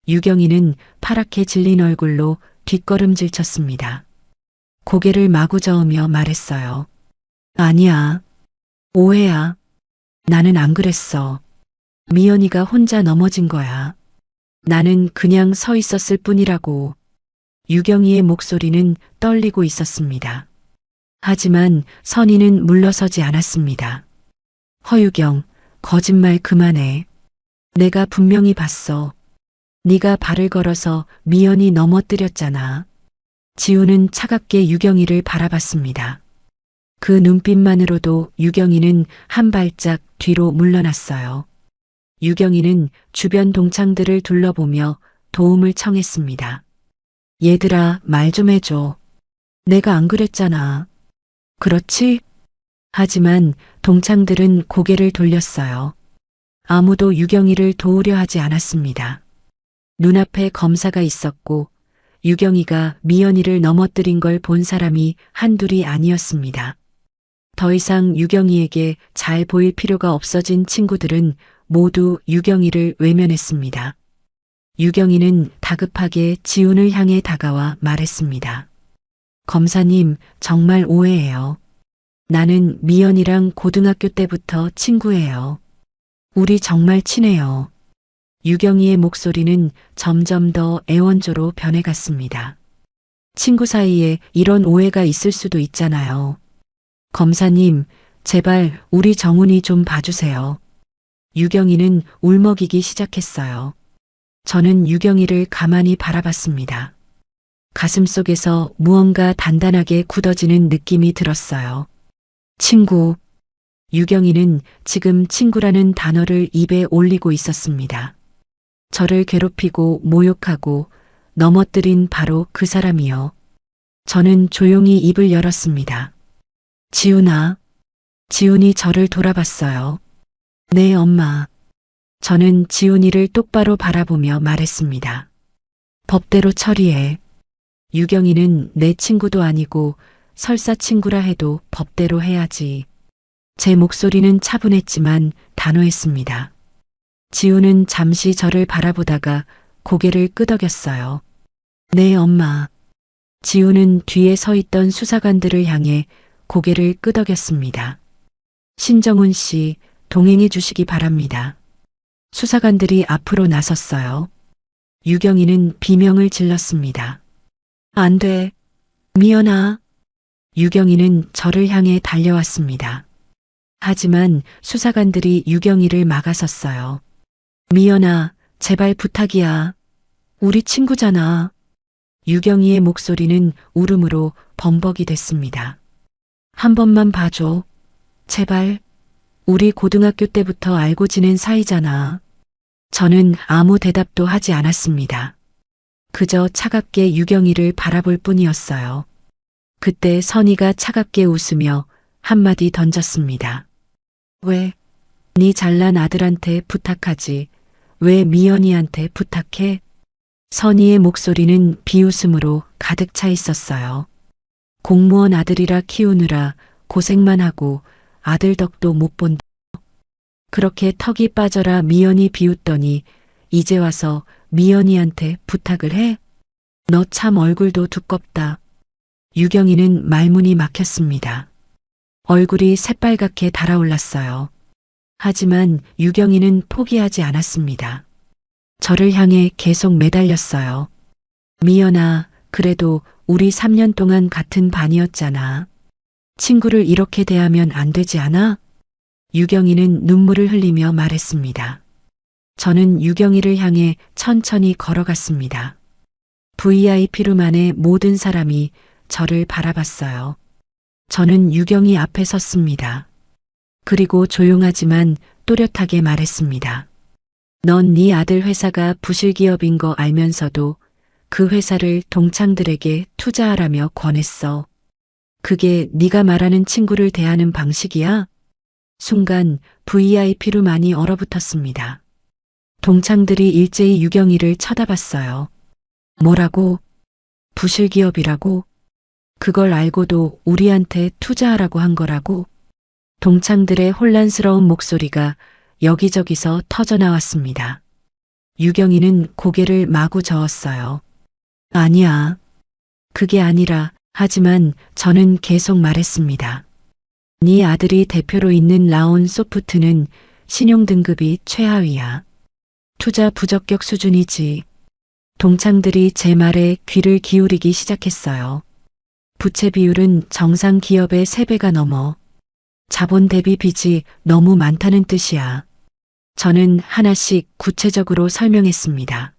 유경이는 파랗게 질린 얼굴로 뒷걸음질 쳤습니다. 고개를 마구 저으며 말했어요. 아니야. 오해야. 나는 안 그랬어. 미연이가 혼자 넘어진 거야. 나는 그냥 서 있었을 뿐이라고. 유경이의 목소리는 떨리고 있었습니다. 하지만 선희는 물러서지 않았습니다. 허유경, 거짓말 그만해. 내가 분명히 봤어. 네가 발을 걸어서 미연이 넘어뜨렸잖아. 지우는 차갑게 유경이를 바라봤습니다. 그 눈빛만으로도 유경이는 한 발짝 뒤로 물러났어요. 유경이는 주변 동창들을 둘러보며 도움을 청했습니다. 얘들아, 말 좀 해줘. 내가 안 그랬잖아. 그렇지? 하지만 동창들은 고개를 돌렸어요. 아무도 유경이를 도우려 하지 않았습니다. 눈앞에 검사가 있었고 유경이가 미연이를 넘어뜨린 걸 본 사람이 한둘이 아니었습니다. 더 이상 유경이에게 잘 보일 필요가 없어진 친구들은 모두 유경이를 외면했습니다. 유경이는 다급하게 지훈을 향해 다가와 말했습니다. 검사님, 정말 오해해요. 나는 미연이랑 고등학교 때부터 친구예요. 우리 정말 친해요. 유경이의 목소리는 점점 더 애원조로 변해갔습니다. 친구 사이에 이런 오해가 있을 수도 있잖아요. 검사님, 제발 우리 정훈이 좀 봐주세요. 유경이는 울먹이기 시작했어요. 저는 유경이를 가만히 바라봤습니다. 가슴속에서 무언가 단단하게 굳어지는 느낌이 들었어요. 친구. 유경이는 지금 친구라는 단어를 입에 올리고 있었습니다. 저를 괴롭히고 모욕하고 넘어뜨린 바로 그 사람이요. 저는 조용히 입을 열었습니다. 지훈아. 지훈이 저를 돌아봤어요. 네, 엄마. 저는 지훈이를 똑바로 바라보며 말했습니다. 법대로 처리해. 유경이는 내 친구도 아니고 설사 친구라 해도 법대로 해야지. 제 목소리는 차분했지만 단호했습니다. 지훈은 잠시 저를 바라보다가 고개를 끄덕였어요. 네, 엄마. 지훈은 뒤에 서 있던 수사관들을 향해 고개를 끄덕였습니다. 신정훈 씨, 동행해 주시기 바랍니다. 수사관들이 앞으로 나섰어요. 유경이는 비명을 질렀습니다. 안 돼. 미연아. 유경이는 저를 향해 달려왔습니다. 하지만 수사관들이 유경이를 막아섰어요. 미연아, 제발 부탁이야. 우리 친구잖아. 유경이의 목소리는 울음으로 범벅이 됐습니다. 한 번만 봐줘. 제발. 우리 고등학교 때부터 알고 지낸 사이잖아. 저는 아무 대답도 하지 않았습니다. 그저 차갑게 유경이를 바라볼 뿐이었어요. 그때 선희가 차갑게 웃으며 한마디 던졌습니다. 왜? 네 잘난 아들한테 부탁하지. 왜 미연이한테 부탁해? 선희의 목소리는 비웃음으로 가득 차 있었어요. 공무원 아들이라 키우느라 고생만 하고 아들 덕도 못 본다. 그렇게 턱이 빠져라 미연이 비웃더니 이제 와서 미연이한테 부탁을 해? 너 참 얼굴도 두껍다. 유경이는 말문이 막혔습니다. 얼굴이 새빨갛게 달아올랐어요. 하지만 유경이는 포기하지 않았습니다. 저를 향해 계속 매달렸어요. 미연아, 그래도 우리 3년 동안 같은 반이었잖아. 친구를 이렇게 대하면 안 되지 않아? 유경이는 눈물을 흘리며 말했습니다. 저는 유경이를 향해 천천히 걸어갔습니다. VIP룸 안의 모든 사람이 저를 바라봤어요. 저는 유경이 앞에 섰습니다. 그리고 조용하지만 또렷하게 말했습니다. 넌 네 아들 회사가 부실기업인 거 알면서도 그 회사를 동창들에게 투자하라며 권했어. 그게 네가 말하는 친구를 대하는 방식이야? 순간 VIP룸 안이 얼어붙었습니다. 동창들이 일제히 유경이를 쳐다봤어요. 뭐라고? 부실기업이라고? 그걸 알고도 우리한테 투자하라고 한 거라고? 동창들의 혼란스러운 목소리가 여기저기서 터져나왔습니다. 유경이는 고개를 마구 저었어요. 아니야. 그게 아니라, 하지만 저는 계속 말했습니다. 네 아들이 대표로 있는 라온 소프트는 신용등급이 최하위야. 투자 부적격 수준이지. 동창들이 제 말에 귀를 기울이기 시작했어요. 부채 비율은 정상 기업의 3배가 넘어. 자본 대비 빚이 너무 많다는 뜻이야. 저는 하나씩 구체적으로 설명했습니다.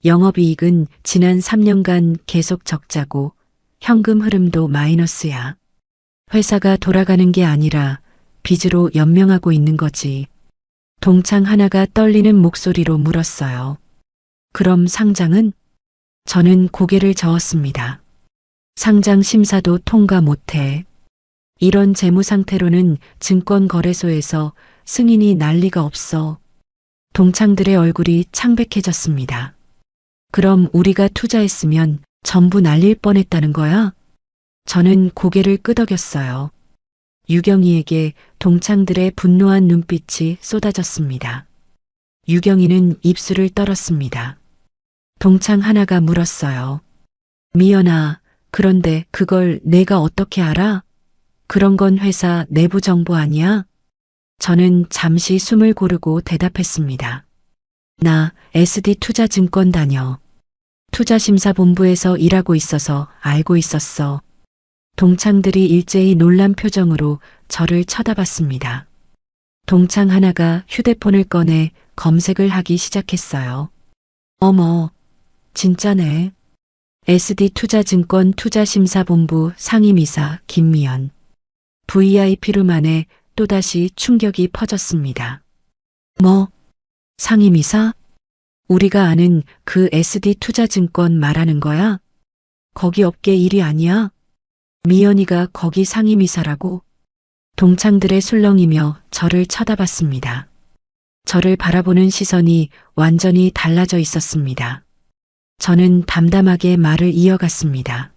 영업이익은 지난 3년간 계속 적자고 현금 흐름도 마이너스야. 회사가 돌아가는 게 아니라 빚으로 연명하고 있는 거지. 동창 하나가 떨리는 목소리로 물었어요. 그럼 상장은? 저는 고개를 저었습니다. 상장 심사도 통과 못해. 이런 재무 상태로는 증권거래소에서 승인이 날 리가 없어. 동창들의 얼굴이 창백해졌습니다. 그럼 우리가 투자했으면 전부 날릴 뻔했다는 거야? 저는 고개를 끄덕였어요. 유경이에게 동창들의 분노한 눈빛이 쏟아졌습니다. 유경이는 입술을 떨었습니다. 동창 하나가 물었어요. 미연아, 그런데 그걸 내가 어떻게 알아? 그런 건 회사 내부 정보 아니야? 저는 잠시 숨을 고르고 대답했습니다. 나 SD투자증권 다녀. 투자심사본부에서 일하고 있어서 알고 있었어. 동창들이 일제히 놀란 표정으로 저를 쳐다봤습니다. 동창 하나가 휴대폰을 꺼내 검색을 하기 시작했어요. 어머, 진짜네. SD투자증권 투자심사본부 상임이사 김미연. VIP룸 안에 또다시 충격이 퍼졌습니다. 뭐? 상임이사? 우리가 아는 그 SD투자증권 말하는 거야? 거기 업계 일이 아니야? 미연이가 거기 상임이사라고? 동창들의 술렁이며 저를 쳐다봤습니다. 저를 바라보는 시선이 완전히 달라져 있었습니다. 저는 담담하게 말을 이어갔습니다.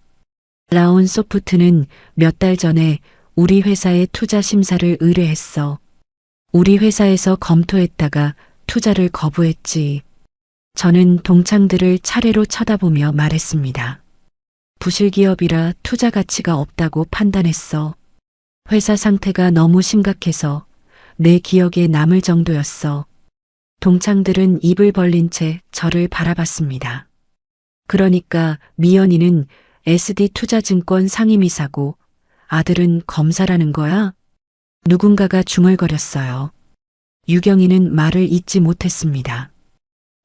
라온 소프트는 몇 달 전에 우리 회사에 투자 심사를 의뢰했어. 우리 회사에서 검토했다가 투자를 거부했지. 저는 동창들을 차례로 쳐다보며 말했습니다. 부실기업이라 투자 가치가 없다고 판단했어. 회사 상태가 너무 심각해서 내 기억에 남을 정도였어. 동창들은 입을 벌린 채 저를 바라봤습니다. 그러니까 미연이는 SD투자증권 상임이사고 아들은 검사라는 거야? 누군가가 중얼거렸어요. 유경이는 말을 잇지 못했습니다.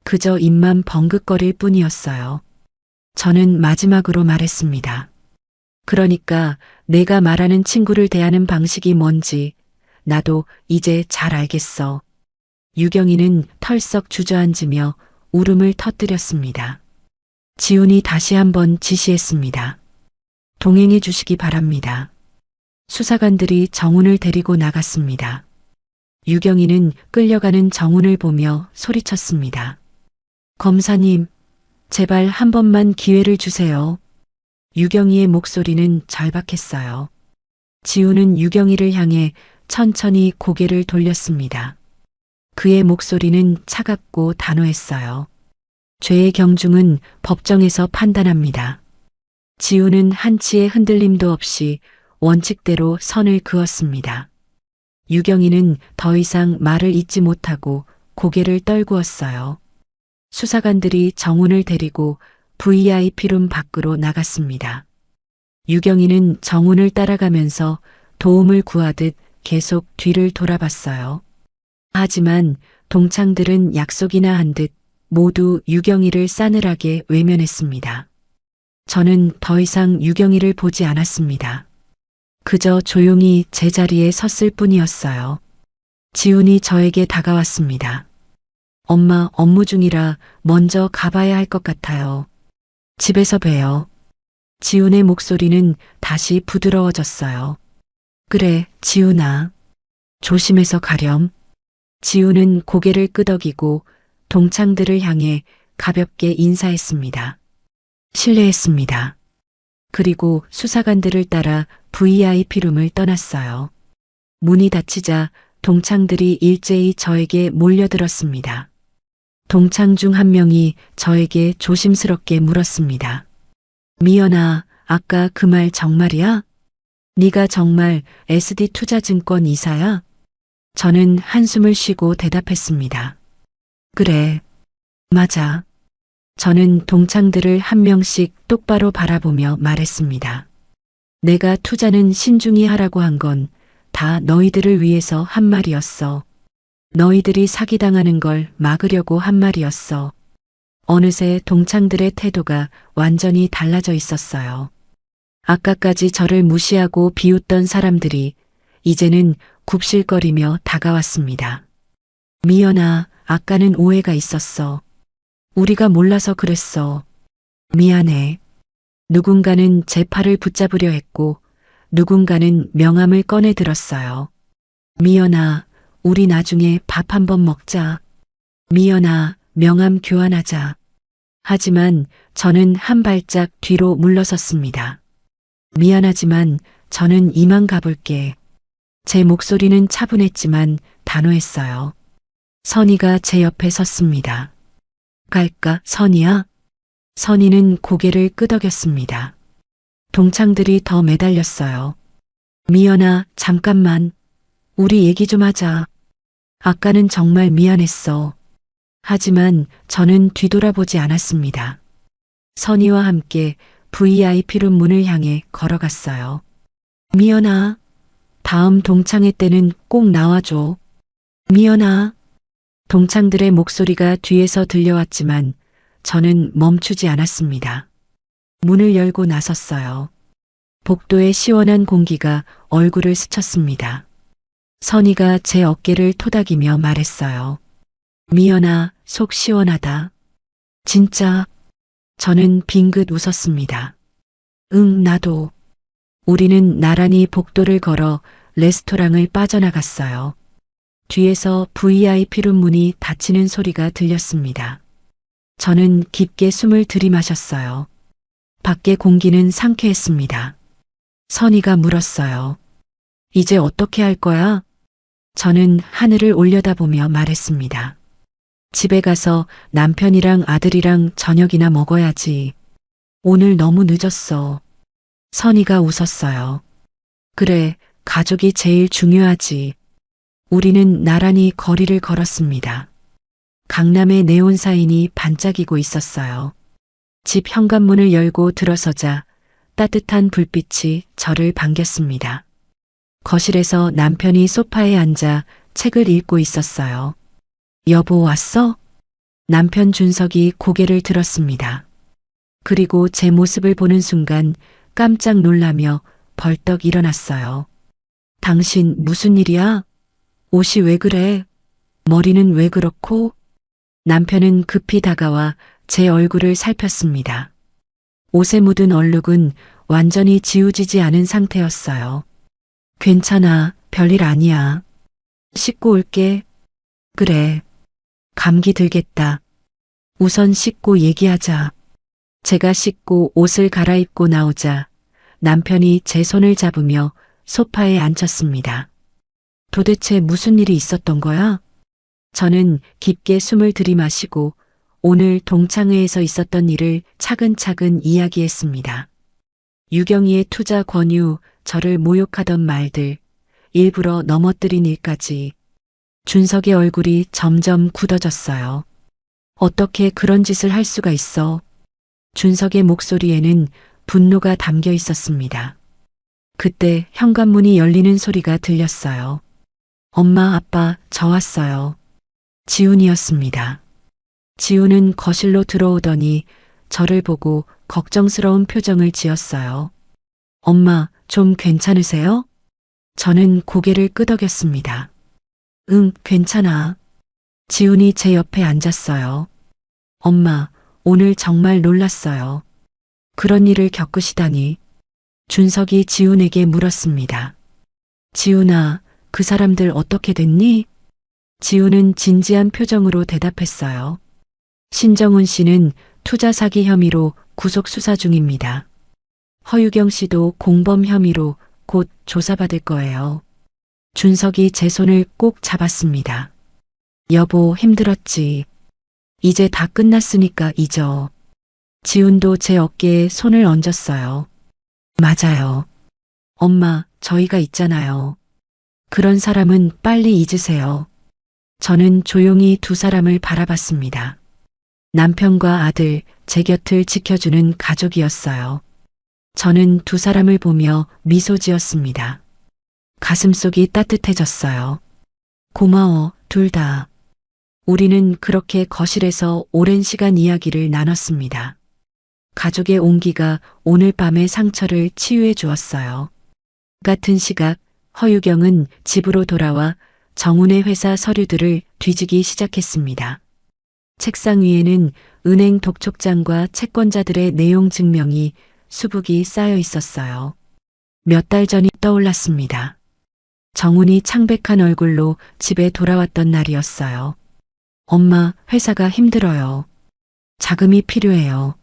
그저 입만 벙긋거릴 뿐이었어요. 저는 마지막으로 말했습니다. 그러니까 내가 말하는 친구를 대하는 방식이 뭔지 나도 이제 잘 알겠어. 유경이는 털썩 주저앉으며 울음을 터뜨렸습니다. 지훈이 다시 한번 지시했습니다. 동행해 주시기 바랍니다. 수사관들이 정훈을 데리고 나갔습니다. 유경이는 끌려가는 정훈을 보며 소리쳤습니다. 검사님, 제발 한 번만 기회를 주세요. 유경이의 목소리는 절박했어요. 지훈은 유경이를 향해 천천히 고개를 돌렸습니다. 그의 목소리는 차갑고 단호했어요. 죄의 경중은 법정에서 판단합니다. 지훈은 한치의 흔들림도 없이 원칙대로 선을 그었습니다. 유경이는 더 이상 말을 잇지 못하고 고개를 떨구었어요. 수사관들이 정훈을 데리고 VIP룸 밖으로 나갔습니다. 유경이는 정훈을 따라가면서 도움을 구하듯 계속 뒤를 돌아봤어요. 하지만 동창들은 약속이나 한 듯 모두 유경이를 싸늘하게 외면했습니다. 저는 더 이상 유경이를 보지 않았습니다. 그저 조용히 제자리에 섰을 뿐이었어요. 지훈이 저에게 다가왔습니다. 엄마, 업무 중이라 먼저 가봐야 할 것 같아요. 집에서 봬요. 지훈의 목소리는 다시 부드러워졌어요. 그래, 지훈아. 조심해서 가렴. 지훈은 고개를 끄덕이고 동창들을 향해 가볍게 인사했습니다. 실례했습니다. 그리고 수사관들을 따라 VIP룸을 떠났어요. 문이 닫히자 동창들이 일제히 저에게 몰려들었습니다. 동창 중 한 명이 저에게 조심스럽게 물었습니다. 미연아, 아까 그 말 정말이야? 네가 정말 SD투자증권 이사야? 저는 한숨을 쉬고 대답했습니다. 그래, 맞아. 저는 동창들을 한 명씩 똑바로 바라보며 말했습니다. 내가 투자는 신중히 하라고 한 건 다 너희들을 위해서 한 말이었어. 너희들이 사기당하는 걸 막으려고 한 말이었어. 어느새 동창들의 태도가 완전히 달라져 있었어요. 아까까지 저를 무시하고 비웃던 사람들이 이제는 굽실거리며 다가왔습니다. 미연아, 아까는 오해가 있었어. 우리가 몰라서 그랬어. 미안해. 누군가는 제 팔을 붙잡으려 했고 누군가는 명함을 꺼내 들었어요. 미연아, 우리 나중에 밥 한번 먹자. 미연아, 명함 교환하자. 하지만 저는 한 발짝 뒤로 물러섰습니다. 미안하지만 저는 이만 가볼게. 제 목소리는 차분했지만 단호했어요. 선희가 제 옆에 섰습니다. 갈까, 선희야? 선희는 고개를 끄덕였습니다. 동창들이 더 매달렸어요. 미연아, 잠깐만. 우리 얘기 좀 하자. 아까는 정말 미안했어. 하지만 저는 뒤돌아보지 않았습니다. 선희와 함께 VIP룸 문을 향해 걸어갔어요. 미연아, 다음 동창회 때는 꼭 나와줘. 미연아. 동창들의 목소리가 뒤에서 들려왔지만 저는 멈추지 않았습니다. 문을 열고 나섰어요. 복도의 시원한 공기가 얼굴을 스쳤습니다. 선희가 제 어깨를 토닥이며 말했어요. 미연아, 속 시원하다. 진짜? 저는 빙긋 웃었습니다. 응, 나도. 우리는 나란히 복도를 걸어 레스토랑을 빠져나갔어요. 뒤에서 VIP룸 문이 닫히는 소리가 들렸습니다. 저는 깊게 숨을 들이마셨어요. 밖의 공기는 상쾌했습니다. 선희가 물었어요. 이제 어떻게 할 거야? 저는 하늘을 올려다보며 말했습니다. 집에 가서 남편이랑 아들이랑 저녁이나 먹어야지. 오늘 너무 늦었어. 선희가 웃었어요. 그래, 가족이 제일 중요하지. 우리는 나란히 거리를 걸었습니다. 강남의 네온 사인이 반짝이고 있었어요. 집 현관문을 열고 들어서자 따뜻한 불빛이 저를 반겼습니다. 거실에서 남편이 소파에 앉아 책을 읽고 있었어요. 여보, 왔어? 남편 준석이 고개를 들었습니다. 그리고 제 모습을 보는 순간 깜짝 놀라며 벌떡 일어났어요. 당신 무슨 일이야? 옷이 왜 그래? 머리는 왜 그렇고? 남편은 급히 다가와 제 얼굴을 살폈습니다. 옷에 묻은 얼룩은 완전히 지워지지 않은 상태였어요. 괜찮아, 별일 아니야. 씻고 올게. 그래. 감기 들겠다. 우선 씻고 얘기하자. 제가 씻고 옷을 갈아입고 나오자 남편이 제 손을 잡으며 소파에 앉혔습니다. 도대체 무슨 일이 있었던 거야? 저는 깊게 숨을 들이마시고 오늘 동창회에서 있었던 일을 차근차근 이야기했습니다. 유경이의 투자 권유, 저를 모욕하던 말들, 일부러 넘어뜨린 일까지. 준석의 얼굴이 점점 굳어졌어요. 어떻게 그런 짓을 할 수가 있어? 준석의 목소리에는 분노가 담겨 있었습니다. 그때 현관문이 열리는 소리가 들렸어요. 엄마, 아빠, 저 왔어요. 지훈이었습니다. 지훈은 거실로 들어오더니 저를 보고 걱정스러운 표정을 지었어요. 엄마, 좀 괜찮으세요? 저는 고개를 끄덕였습니다. 응, 괜찮아. 지훈이 제 옆에 앉았어요. 엄마, 오늘 정말 놀랐어요. 그런 일을 겪으시다니. 준석이 지훈에게 물었습니다. 지훈아, 그 사람들 어떻게 됐니? 지우는 진지한 표정으로 대답했어요. 신정훈 씨는 투자 사기 혐의로 구속 수사 중입니다. 허유경 씨도 공범 혐의로 곧 조사받을 거예요. 준석이 제 손을 꼭 잡았습니다. 여보, 힘들었지. 이제 다 끝났으니까 잊어. 지훈도 제 어깨에 손을 얹었어요. 맞아요. 엄마, 저희가 있잖아요. 그런 사람은 빨리 잊으세요. 저는 조용히 두 사람을 바라봤습니다. 남편과 아들, 제 곁을 지켜주는 가족이었어요. 저는 두 사람을 보며 미소 지었습니다. 가슴속이 따뜻해졌어요. 고마워, 둘 다. 우리는 그렇게 거실에서 오랜 시간 이야기를 나눴습니다. 가족의 온기가 오늘 밤의 상처를 치유해 주었어요. 같은 시각 허유경은 집으로 돌아와 정훈의 회사 서류들을 뒤지기 시작했습니다. 책상 위에는 은행 독촉장과 채권자들의 내용 증명이 수북이 쌓여 있었어요. 몇 달 전이 떠올랐습니다. 정훈이 창백한 얼굴로 집에 돌아왔던 날이었어요. 엄마, 회사가 힘들어요. 자금이 필요해요.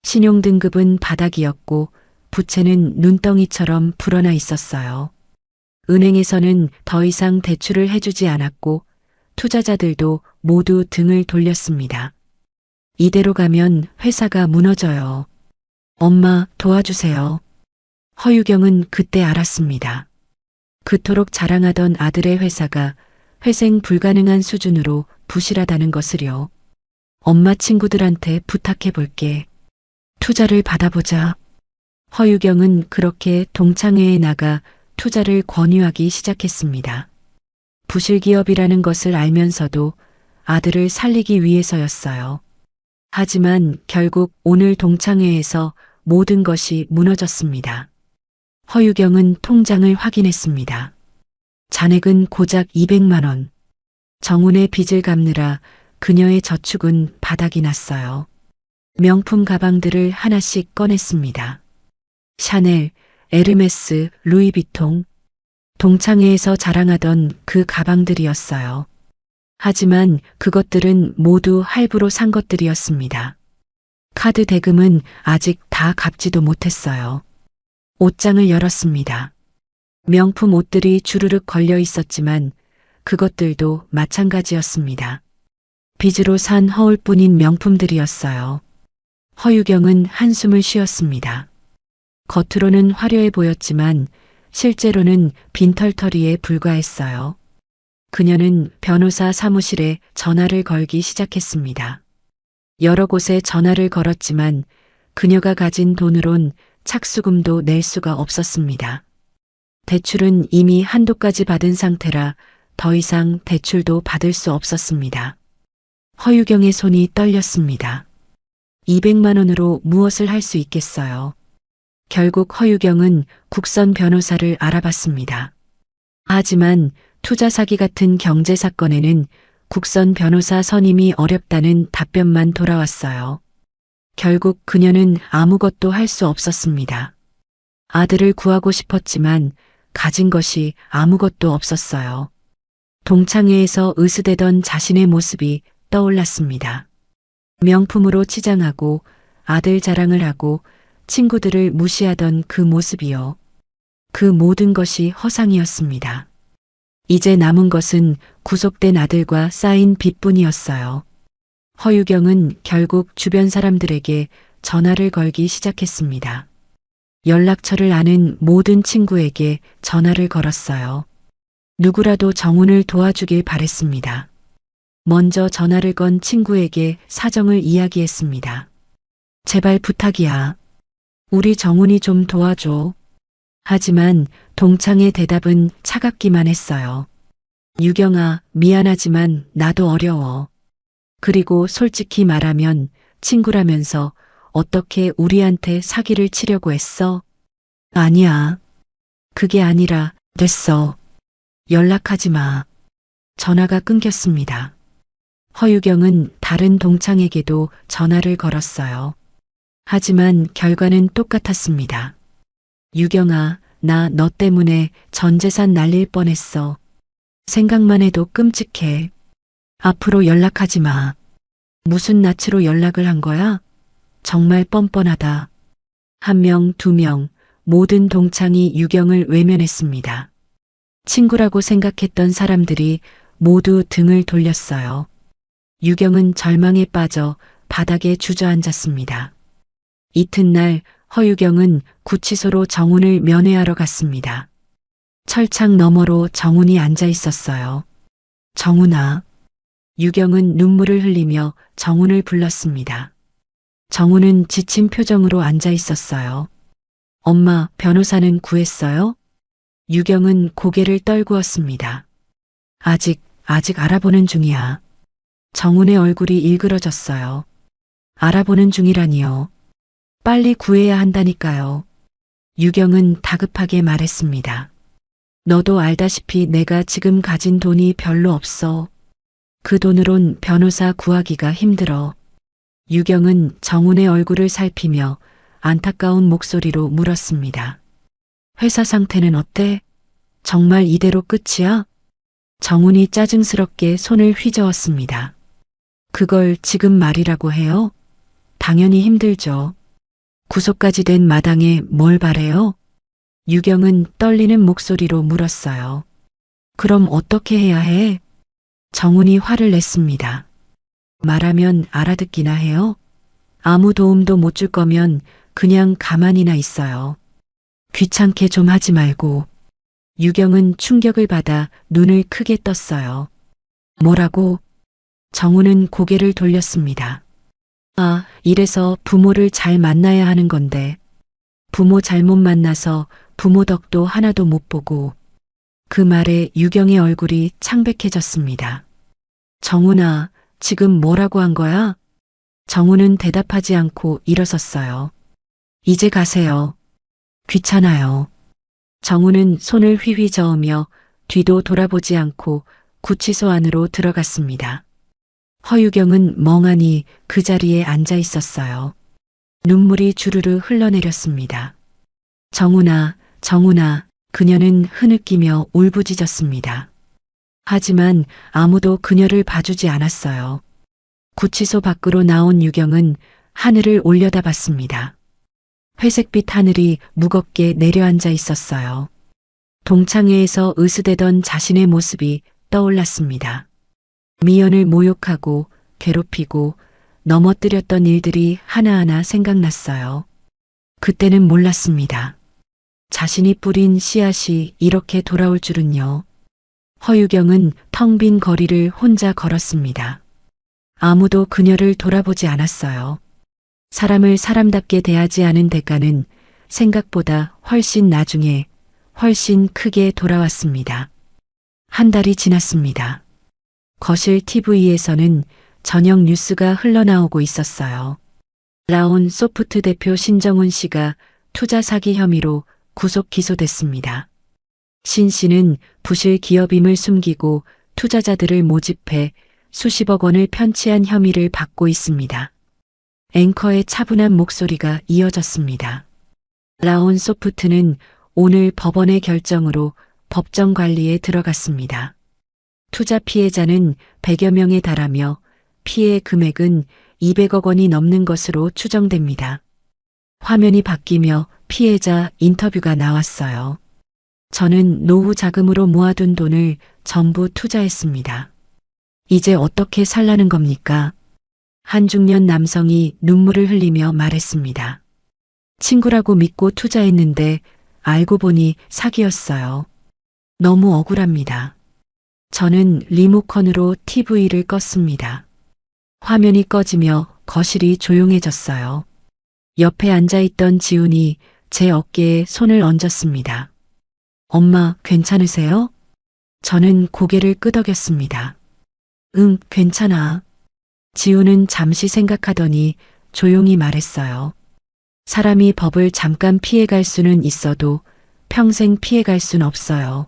신용등급은 바닥이었고 부채는 눈덩이처럼 불어나 있었어요. 은행에서는 더 이상 대출을 해주지 않았고 투자자들도 모두 등을 돌렸습니다. 이대로 가면 회사가 무너져요. 엄마, 도와주세요. 허유경은 그때 알았습니다. 그토록 자랑하던 아들의 회사가 회생 불가능한 수준으로 부실하다는 것을요. 엄마, 친구들한테 부탁해 볼게. 투자를 받아보자. 허유경은 그렇게 동창회에 나가 투자를 권유하기 시작했습니다. 부실기업이라는 것을 알면서도 아들을 살리기 위해서였어요. 하지만 결국 오늘 동창회에서 모든 것이 무너졌습니다. 허유경은 통장을 확인했습니다. 잔액은 고작 200만 원. 정훈의 빚을 갚느라 그녀의 저축은 바닥이 났어요. 명품 가방들을 하나씩 꺼냈습니다. 샤넬, 에르메스, 루이비통. 동창회에서 자랑하던 그 가방들이었어요. 하지만 그것들은 모두 할부로 산 것들이었습니다. 카드 대금은 아직 다 갚지도 못했어요. 옷장을 열었습니다. 명품 옷들이 주르륵 걸려 있었지만 그것들도 마찬가지였습니다. 빚으로 산 허울뿐인 명품들이었어요. 허유경은 한숨을 쉬었습니다. 겉으로는 화려해 보였지만 실제로는 빈털터리에 불과했어요. 그녀는 변호사 사무실에 전화를 걸기 시작했습니다. 여러 곳에 전화를 걸었지만 그녀가 가진 돈으론 착수금도 낼 수가 없었습니다. 대출은 이미 한도까지 받은 상태라 더 이상 대출도 받을 수 없었습니다. 허유경의 손이 떨렸습니다. 200만 원으로 무엇을 할 수 있겠어요? 결국 허유경은 국선 변호사를 알아봤습니다. 하지만 투자 사기 같은 경제 사건에는 국선 변호사 선임이 어렵다는 답변만 돌아왔어요. 결국 그녀는 아무것도 할 수 없었습니다. 아들을 구하고 싶었지만 가진 것이 아무것도 없었어요. 동창회에서 으스대던 자신의 모습이 떠올랐습니다. 명품으로 치장하고 아들 자랑을 하고 친구들을 무시하던 그 모습이요. 그 모든 것이 허상이었습니다. 이제 남은 것은 구속된 아들과 쌓인 빚뿐이었어요. 허유경은 결국 주변 사람들에게 전화를 걸기 시작했습니다. 연락처를 아는 모든 친구에게 전화를 걸었어요. 누구라도 정훈을 도와주길 바랬습니다. 먼저 전화를 건 친구에게 사정을 이야기했습니다. 제발 부탁이야. 우리 정훈이 좀 도와줘. 하지만 동창의 대답은 차갑기만 했어요. 유경아, 미안하지만 나도 어려워. 그리고 솔직히 말하면 친구라면서 어떻게 우리한테 사기를 치려고 했어? 아니야. 그게 아니라 됐어. 연락하지 마. 전화가 끊겼습니다. 허유경은 다른 동창에게도 전화를 걸었어요. 하지만 결과는 똑같았습니다. 유경아, 나 너 때문에 전 재산 날릴 뻔했어. 생각만 해도 끔찍해. 앞으로 연락하지 마. 무슨 낯으로 연락을 한 거야? 정말 뻔뻔하다. 한 명, 두 명, 모든 동창이 유경을 외면했습니다. 친구라고 생각했던 사람들이 모두 등을 돌렸어요. 유경은 절망에 빠져 바닥에 주저앉았습니다. 이튿날 허유경은 구치소로 정훈을 면회하러 갔습니다. 철창 너머로 정훈이 앉아 있었어요. 정훈아. 유경은 눈물을 흘리며 정훈을 불렀습니다. 정훈은 지친 표정으로 앉아 있었어요. 엄마, 변호사는 구했어요? 유경은 고개를 떨구었습니다. 아직 알아보는 중이야. 정훈의 얼굴이 일그러졌어요. 알아보는 중이라니요. 빨리 구해야 한다니까요. 유경은 다급하게 말했습니다. 너도 알다시피 내가 지금 가진 돈이 별로 없어. 그 돈으론 변호사 구하기가 힘들어. 유경은 정훈의 얼굴을 살피며 안타까운 목소리로 물었습니다. 회사 상태는 어때? 정말 이대로 끝이야? 정훈이 짜증스럽게 손을 휘저었습니다. 그걸 지금 말이라고 해요? 당연히 힘들죠. 구속까지 된 마당에 뭘 바래요? 유경은 떨리는 목소리로 물었어요. 그럼 어떻게 해야 해? 정훈이 화를 냈습니다. 말하면 알아듣기나 해요? 아무 도움도 못 줄 거면 그냥 가만히나 있어요. 귀찮게 좀 하지 말고. 유경은 충격을 받아 눈을 크게 떴어요. 뭐라고? 정훈은 고개를 돌렸습니다. 아, 이래서 부모를 잘 만나야 하는 건데. 부모 잘못 만나서 부모 덕도 하나도 못 보고. 그 말에 유경의 얼굴이 창백해졌습니다. 정훈아, 지금 뭐라고 한 거야? 정훈은 대답하지 않고 일어섰어요. 이제 가세요. 귀찮아요. 정훈은 손을 휘휘 저으며 뒤도 돌아보지 않고 구치소 안으로 들어갔습니다. 허유경은 멍하니 그 자리에 앉아 있었어요. 눈물이 주르르 흘러내렸습니다. 정훈아, 정훈아, 그녀는 흐느끼며 울부짖었습니다. 하지만 아무도 그녀를 봐주지 않았어요. 구치소 밖으로 나온 유경은 하늘을 올려다봤습니다. 회색빛 하늘이 무겁게 내려앉아 있었어요. 동창회에서 으스대던 자신의 모습이 떠올랐습니다. 미연을 모욕하고 괴롭히고 넘어뜨렸던 일들이 하나하나 생각났어요. 그때는 몰랐습니다. 자신이 뿌린 씨앗이 이렇게 돌아올 줄은요. 허유경은 텅 빈 거리를 혼자 걸었습니다. 아무도 그녀를 돌아보지 않았어요. 사람을 사람답게 대하지 않은 대가는 생각보다 훨씬 나중에 훨씬 크게 돌아왔습니다. 한 달이 지났습니다. 거실 TV에서는 저녁 뉴스가 흘러나오고 있었어요. 라온 소프트 대표 신정훈 씨가 투자 사기 혐의로 구속 기소됐습니다. 신 씨는 부실 기업임을 숨기고 투자자들을 모집해 수십억 원을 편취한 혐의를 받고 있습니다. 앵커의 차분한 목소리가 이어졌습니다. 라온 소프트는 오늘 법원의 결정으로 법정 관리에 들어갔습니다. 투자 피해자는 100여 명에 달하며 피해 금액은 200억 원이 넘는 것으로 추정됩니다. 화면이 바뀌며 피해자 인터뷰가 나왔어요. 저는 노후 자금으로 모아둔 돈을 전부 투자했습니다. 이제 어떻게 살라는 겁니까? 한 중년 남성이 눈물을 흘리며 말했습니다. 친구라고 믿고 투자했는데 알고 보니 사기였어요. 너무 억울합니다. 저는 리모컨으로 TV를 껐습니다. 화면이 꺼지며 거실이 조용해졌어요. 옆에 앉아있던 지훈이 제 어깨에 손을 얹었습니다. 엄마, 괜찮으세요? 저는 고개를 끄덕였습니다. 응, 괜찮아. 지훈은 잠시 생각하더니 조용히 말했어요. 사람이 법을 잠깐 피해갈 수는 있어도 평생 피해갈 순 없어요.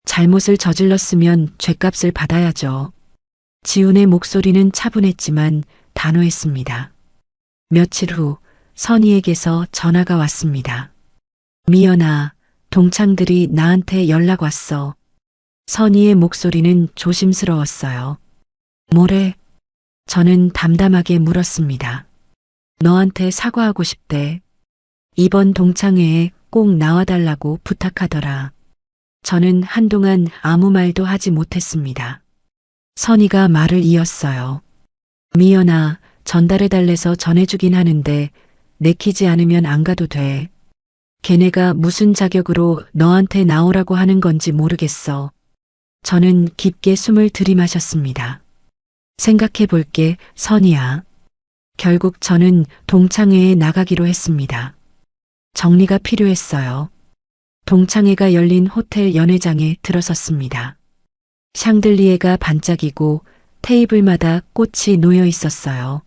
잘못을 저질렀으면 죗값을 받아야죠. 지훈의 목소리는 차분했지만 단호했습니다. 며칠 후 선희에게서 전화가 왔습니다. 미연아, 동창들이 나한테 연락 왔어. 선희의 목소리는 조심스러웠어요. 뭐래? 저는 담담하게 물었습니다. 너한테 사과하고 싶대. 이번 동창회에 꼭 나와달라고 부탁하더라. 저는 한동안 아무 말도 하지 못했습니다. 선희가 말을 이었어요. 미연아, 전달해달래서 전해주긴 하는데 내키지 않으면 안 가도 돼. 걔네가 무슨 자격으로 너한테 나오라고 하는 건지 모르겠어. 저는 깊게 숨을 들이마셨습니다. 생각해 볼게, 선희야. 결국 저는 동창회에 나가기로 했습니다. 정리가 필요했어요. 동창회가 열린 호텔 연회장에 들어섰습니다. 샹들리에가 반짝이고 테이블마다 꽃이 놓여 있었어요.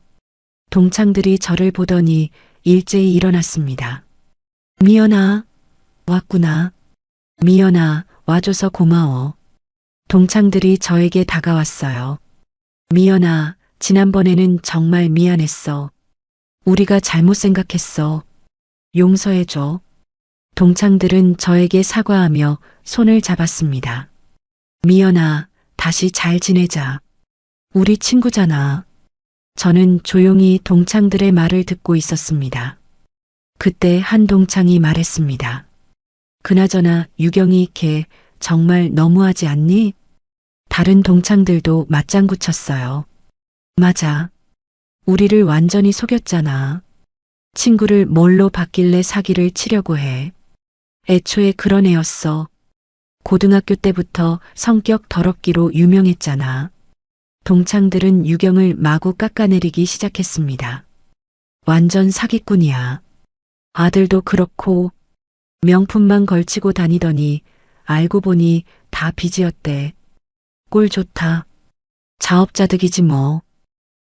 동창들이 저를 보더니 일제히 일어났습니다. 미연아, 왔구나. 미연아, 와줘서 고마워. 동창들이 저에게 다가왔어요. 미연아, 지난번에는 정말 미안했어. 우리가 잘못 생각했어. 용서해줘. 동창들은 저에게 사과하며 손을 잡았습니다. 미연아, 다시 잘 지내자. 우리 친구잖아. 저는 조용히 동창들의 말을 듣고 있었습니다. 그때 한 동창이 말했습니다. 그나저나 유경이 걔 정말 너무하지 않니? 다른 동창들도 맞장구 쳤어요. 맞아. 우리를 완전히 속였잖아. 친구를 뭘로 받길래 사기를 치려고 해. 애초에 그런 애였어. 고등학교 때부터 성격 더럽기로 유명했잖아. 동창들은 유경을 마구 깎아내리기 시작했습니다. 완전 사기꾼이야. 아들도 그렇고 명품만 걸치고 다니더니 알고 보니 다 빚이었대. 꼴 좋다. 자업자득이지 뭐.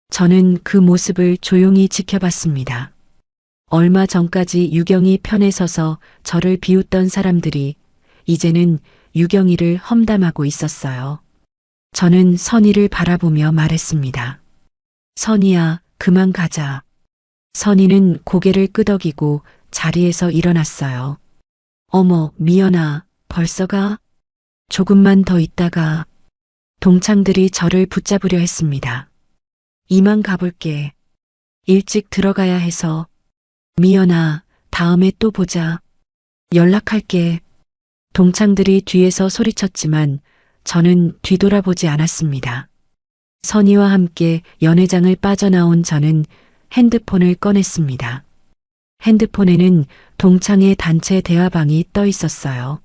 저는 그 모습을 조용히 지켜봤습니다. 얼마 전까지 유경이 편에 서서 저를 비웃던 사람들이 이제는 유경이를 험담하고 있었어요. 저는 선희를 바라보며 말했습니다. 선희야, 그만 가자. 선희는 고개를 끄덕이고 자리에서 일어났어요. 어머, 미연아, 벌써 가? 조금만 더 있다가. 동창들이 저를 붙잡으려 했습니다. 이만 가볼게. 일찍 들어가야 해서. 미연아, 다음에 또 보자. 연락할게. 동창들이 뒤에서 소리쳤지만 저는 뒤돌아보지 않았습니다. 선희와 함께 연회장을 빠져나온 저는 핸드폰을 꺼냈습니다. 핸드폰에는 동창회 단체 대화방이 떠 있었어요.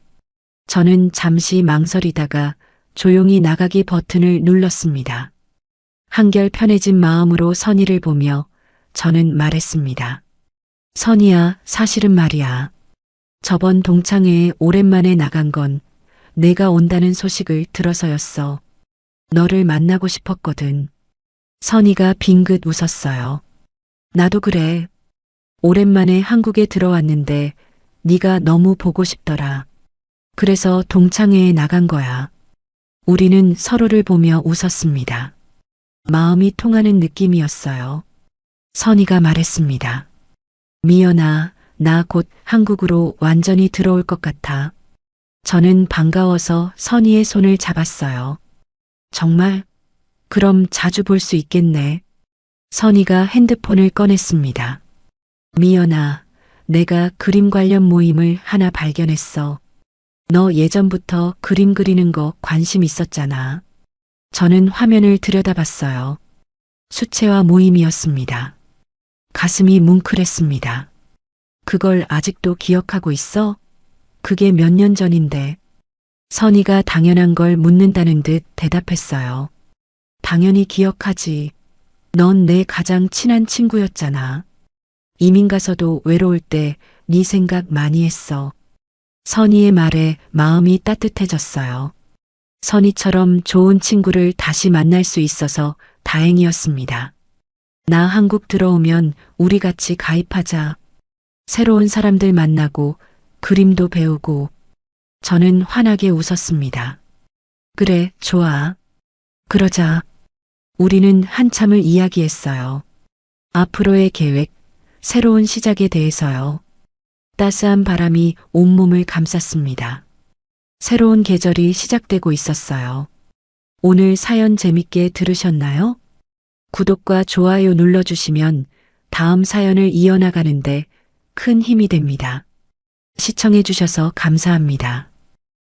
저는 잠시 망설이다가 조용히 나가기 버튼을 눌렀습니다. 한결 편해진 마음으로 선희를 보며 저는 말했습니다. 선희야, 사실은 말이야. 저번 동창회에 오랜만에 나간 건 내가 온다는 소식을 들어서였어. 너를 만나고 싶었거든. 선희가 빙긋 웃었어요. 나도 그래. 오랜만에 한국에 들어왔는데 네가 너무 보고 싶더라. 그래서 동창회에 나간 거야. 우리는 서로를 보며 웃었습니다. 마음이 통하는 느낌이었어요. 선희가 말했습니다. 미연아, 나 곧 한국으로 완전히 들어올 것 같아. 저는 반가워서 선희의 손을 잡았어요. 정말? 그럼 자주 볼 수 있겠네. 선희가 핸드폰을 꺼냈습니다. 미연아, 내가 그림 관련 모임을 하나 발견했어. 너 예전부터 그림 그리는 거 관심 있었잖아. 저는 화면을 들여다봤어요. 수채화 모임이었습니다. 가슴이 뭉클했습니다. 그걸 아직도 기억하고 있어? 그게 몇 년 전인데. 선희가 당연한 걸 묻는다는 듯 대답했어요. 당연히 기억하지. 넌 내 가장 친한 친구였잖아. 이민 가서도 외로울 때 네 생각 많이 했어. 선희의 말에 마음이 따뜻해졌어요. 선희처럼 좋은 친구를 다시 만날 수 있어서 다행이었습니다. 나 한국 들어오면 우리 같이 가입하자. 새로운 사람들 만나고 그림도 배우고. 저는 환하게 웃었습니다. 그래, 좋아. 그러자. 우리는 한참을 이야기했어요. 앞으로의 계획, 새로운 시작에 대해서요. 따스한 바람이 온몸을 감쌌습니다. 새로운 계절이 시작되고 있었어요. 오늘 사연 재밌게 들으셨나요? 구독과 좋아요 눌러주시면 다음 사연을 이어나가는데 큰 힘이 됩니다. 시청해주셔서 감사합니다.